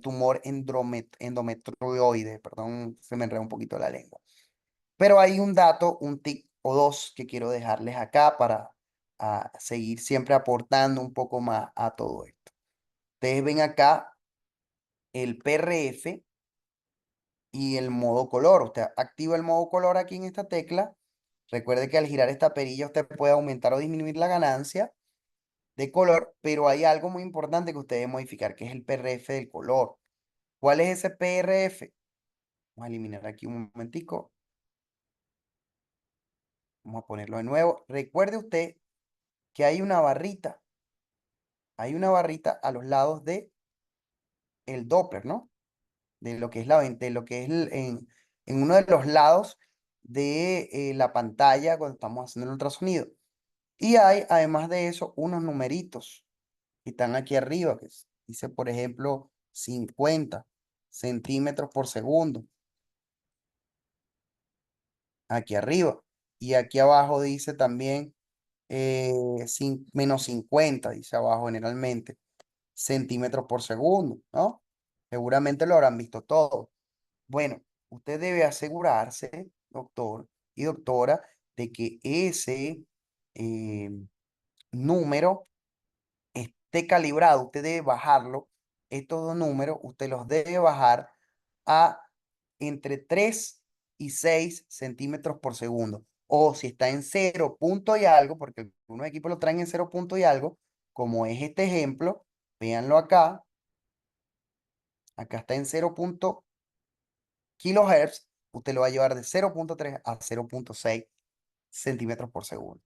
tumor endometrioide, perdón, se me enredó un poquito la lengua. Pero hay un dato, un tic o dos que quiero dejarles acá para seguir siempre aportando un poco más a todo esto. Ustedes ven acá el PRF y el modo color. Usted activa el modo color aquí en esta tecla. Recuerde que al girar esta perilla usted puede aumentar o disminuir la ganancia de color, pero hay algo muy importante que usted debe modificar, que es el PRF del color. ¿Cuál es ese PRF? Vamos a eliminar aquí un momentico. Vamos a ponerlo de nuevo. Recuerde usted que hay una barrita a los lados de el Doppler, ¿no? De lo que es de lo que es en uno de los lados de la pantalla cuando estamos haciendo el ultrasonido. Y hay, además de eso, unos numeritos que están aquí arriba, dice, por ejemplo, 50 centímetros por segundo, aquí arriba. Y aquí abajo dice también -50, dice abajo generalmente, centímetros por segundo, ¿no? Seguramente lo habrán visto todo. Bueno, usted debe asegurarse, doctor y doctora, de que ese eh, número esté calibrado. Usted debe bajarlo. Estos dos números, usted los debe bajar a entre 3 y 6 centímetros por segundo. O si está en 0 punto y algo, porque algunos equipos lo traen en 0 punto y algo, como es este ejemplo, véanlo acá. Acá está en 0 kilohertz, usted lo va a llevar de 0,3 a 0,6 centímetros por segundo.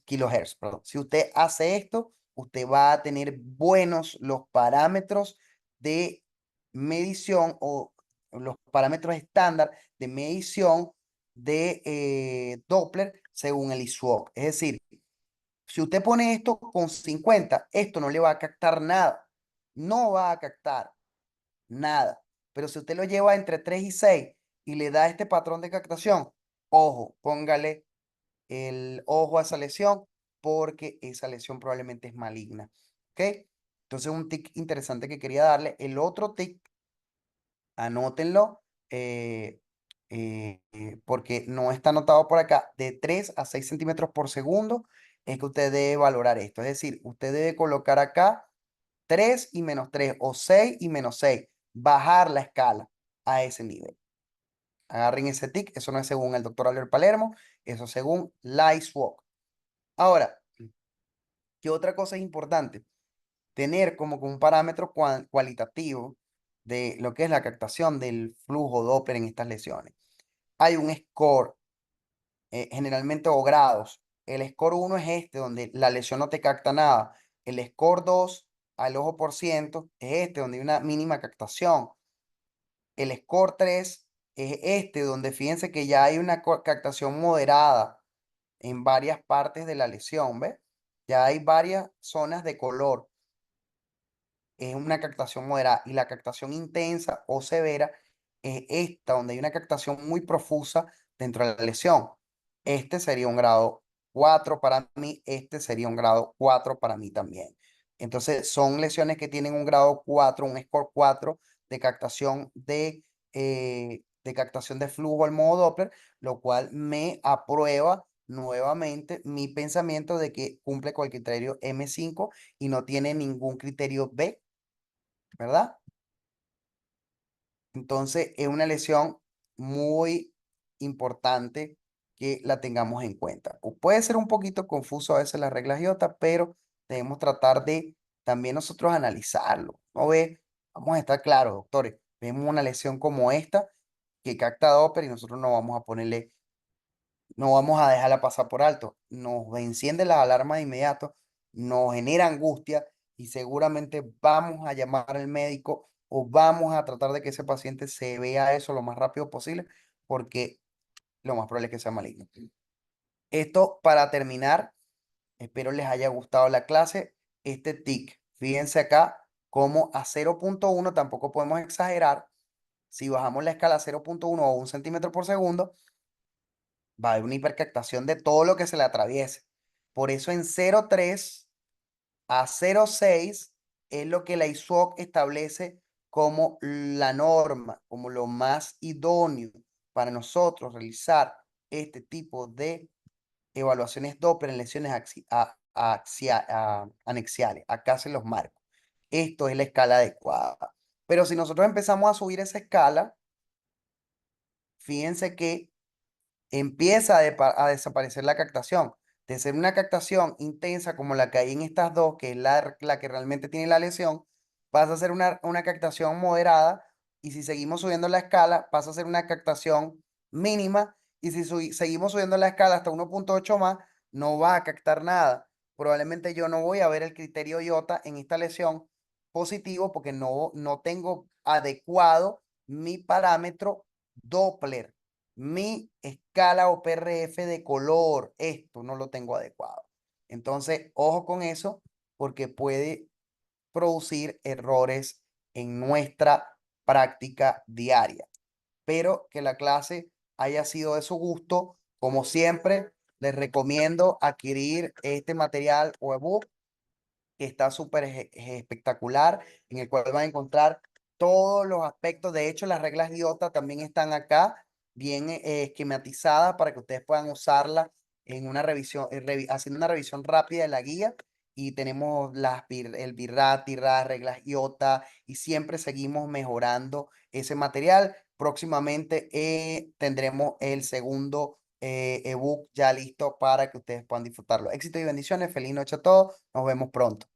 Kilohertz, perdón. Si usted hace esto, usted va a tener buenos los parámetros de medición o los parámetros estándar de medición de Doppler según el ISUOC. Es decir, si usted pone esto con 50, esto no le va a captar nada. No va a captar nada. Pero si usted lo lleva entre 3 y 6 y le da este patrón de captación, ojo, póngale el ojo a esa lesión porque esa lesión probablemente es maligna. ¿Ok? Entonces, un tic interesante que quería darle. El otro tic, anótenlo, eh, porque no está anotado por acá, de 3 a 6 centímetros por segundo es que usted debe valorar esto. Es decir, usted debe colocar acá 3 y menos 3 o 6 y menos 6, bajar la escala a ese nivel. Agarren ese tic, eso no es según el doctor Albert Palermo, eso es según Walk. Ahora, ¿qué otra cosa es importante? Tener como que un parámetro cualitativo de lo que es la captación del flujo Doppler en estas lesiones. Hay un score, generalmente o grados. El score 1 es este, donde la lesión no te capta nada. El score 2 al ojo por ciento es este, donde hay una mínima captación. El score 3 es este, donde fíjense que ya hay una captación moderada en varias partes de la lesión, ¿ves? Ya hay varias zonas de color. Es una captación moderada, y la captación intensa o severa es esta, donde hay una captación muy profusa dentro de la lesión. Este sería un grado 4 para mí, este sería un grado 4 para mí también. Entonces, son lesiones que tienen un grado 4, un score 4 de captación de flujo al modo Doppler, lo cual me aprueba nuevamente mi pensamiento de que cumple con el criterio M5 y no tiene ningún criterio B, ¿verdad? Entonces, es una lesión muy importante que la tengamos en cuenta. Puede ser un poquito confuso a veces las reglas IOTA, pero debemos tratar de también nosotros analizarlo. ¿No ve? Vamos a estar claros, doctores. Vemos una lesión como esta que capta Doppler y nosotros no vamos a ponerle, no vamos a dejarla pasar por alto. Nos enciende las alarmas de inmediato, nos genera angustia y seguramente vamos a llamar al médico o vamos a tratar de que ese paciente se vea eso lo más rápido posible porque lo más probable es que sea maligno. Esto para terminar, espero les haya gustado la clase. Este tic, fíjense acá como a 0,1 tampoco podemos exagerar. Si bajamos la escala a 0,1 o 1 centímetro por segundo, va a haber una hipercaptación de todo lo que se le atraviese. Por eso en 0,3 a 0,6 es lo que la ISOC establece como la norma, como lo más idóneo para nosotros realizar este tipo de evaluaciones Doppler en lesiones anexiales. Acá se los marco. Esto es la escala adecuada. Pero si nosotros empezamos a subir esa escala, fíjense que empieza a desaparecer la captación. De ser una captación intensa como la que hay en estas dos, que es la que realmente tiene la lesión, pasa a ser una captación moderada, y si seguimos subiendo la escala, pasa a ser una captación mínima, y si seguimos subiendo la escala hasta 1,8 más, no va a captar nada. Probablemente yo no voy a ver el criterio IOTA en esta lesión positivo porque no tengo adecuado mi parámetro Doppler, mi escala o PRF de color, esto no lo tengo adecuado. Entonces, ojo con eso porque puede producir errores en nuestra práctica diaria. Espero que la clase haya sido de su gusto. Como siempre, les recomiendo adquirir este material o ebook que está súper espectacular, en el cual van a encontrar todos los aspectos. De hecho, las reglas IOTA también están acá, bien esquematizadas para que ustedes puedan usarla en una revisión, haciendo una revisión rápida de la guía. Y tenemos el BIRAT, TIRAT, reglas IOTA, y siempre seguimos mejorando ese material. Próximamente tendremos el segundo ebook ya listo para que ustedes puedan disfrutarlo. Éxito y bendiciones. Feliz noche a todos. Nos vemos pronto.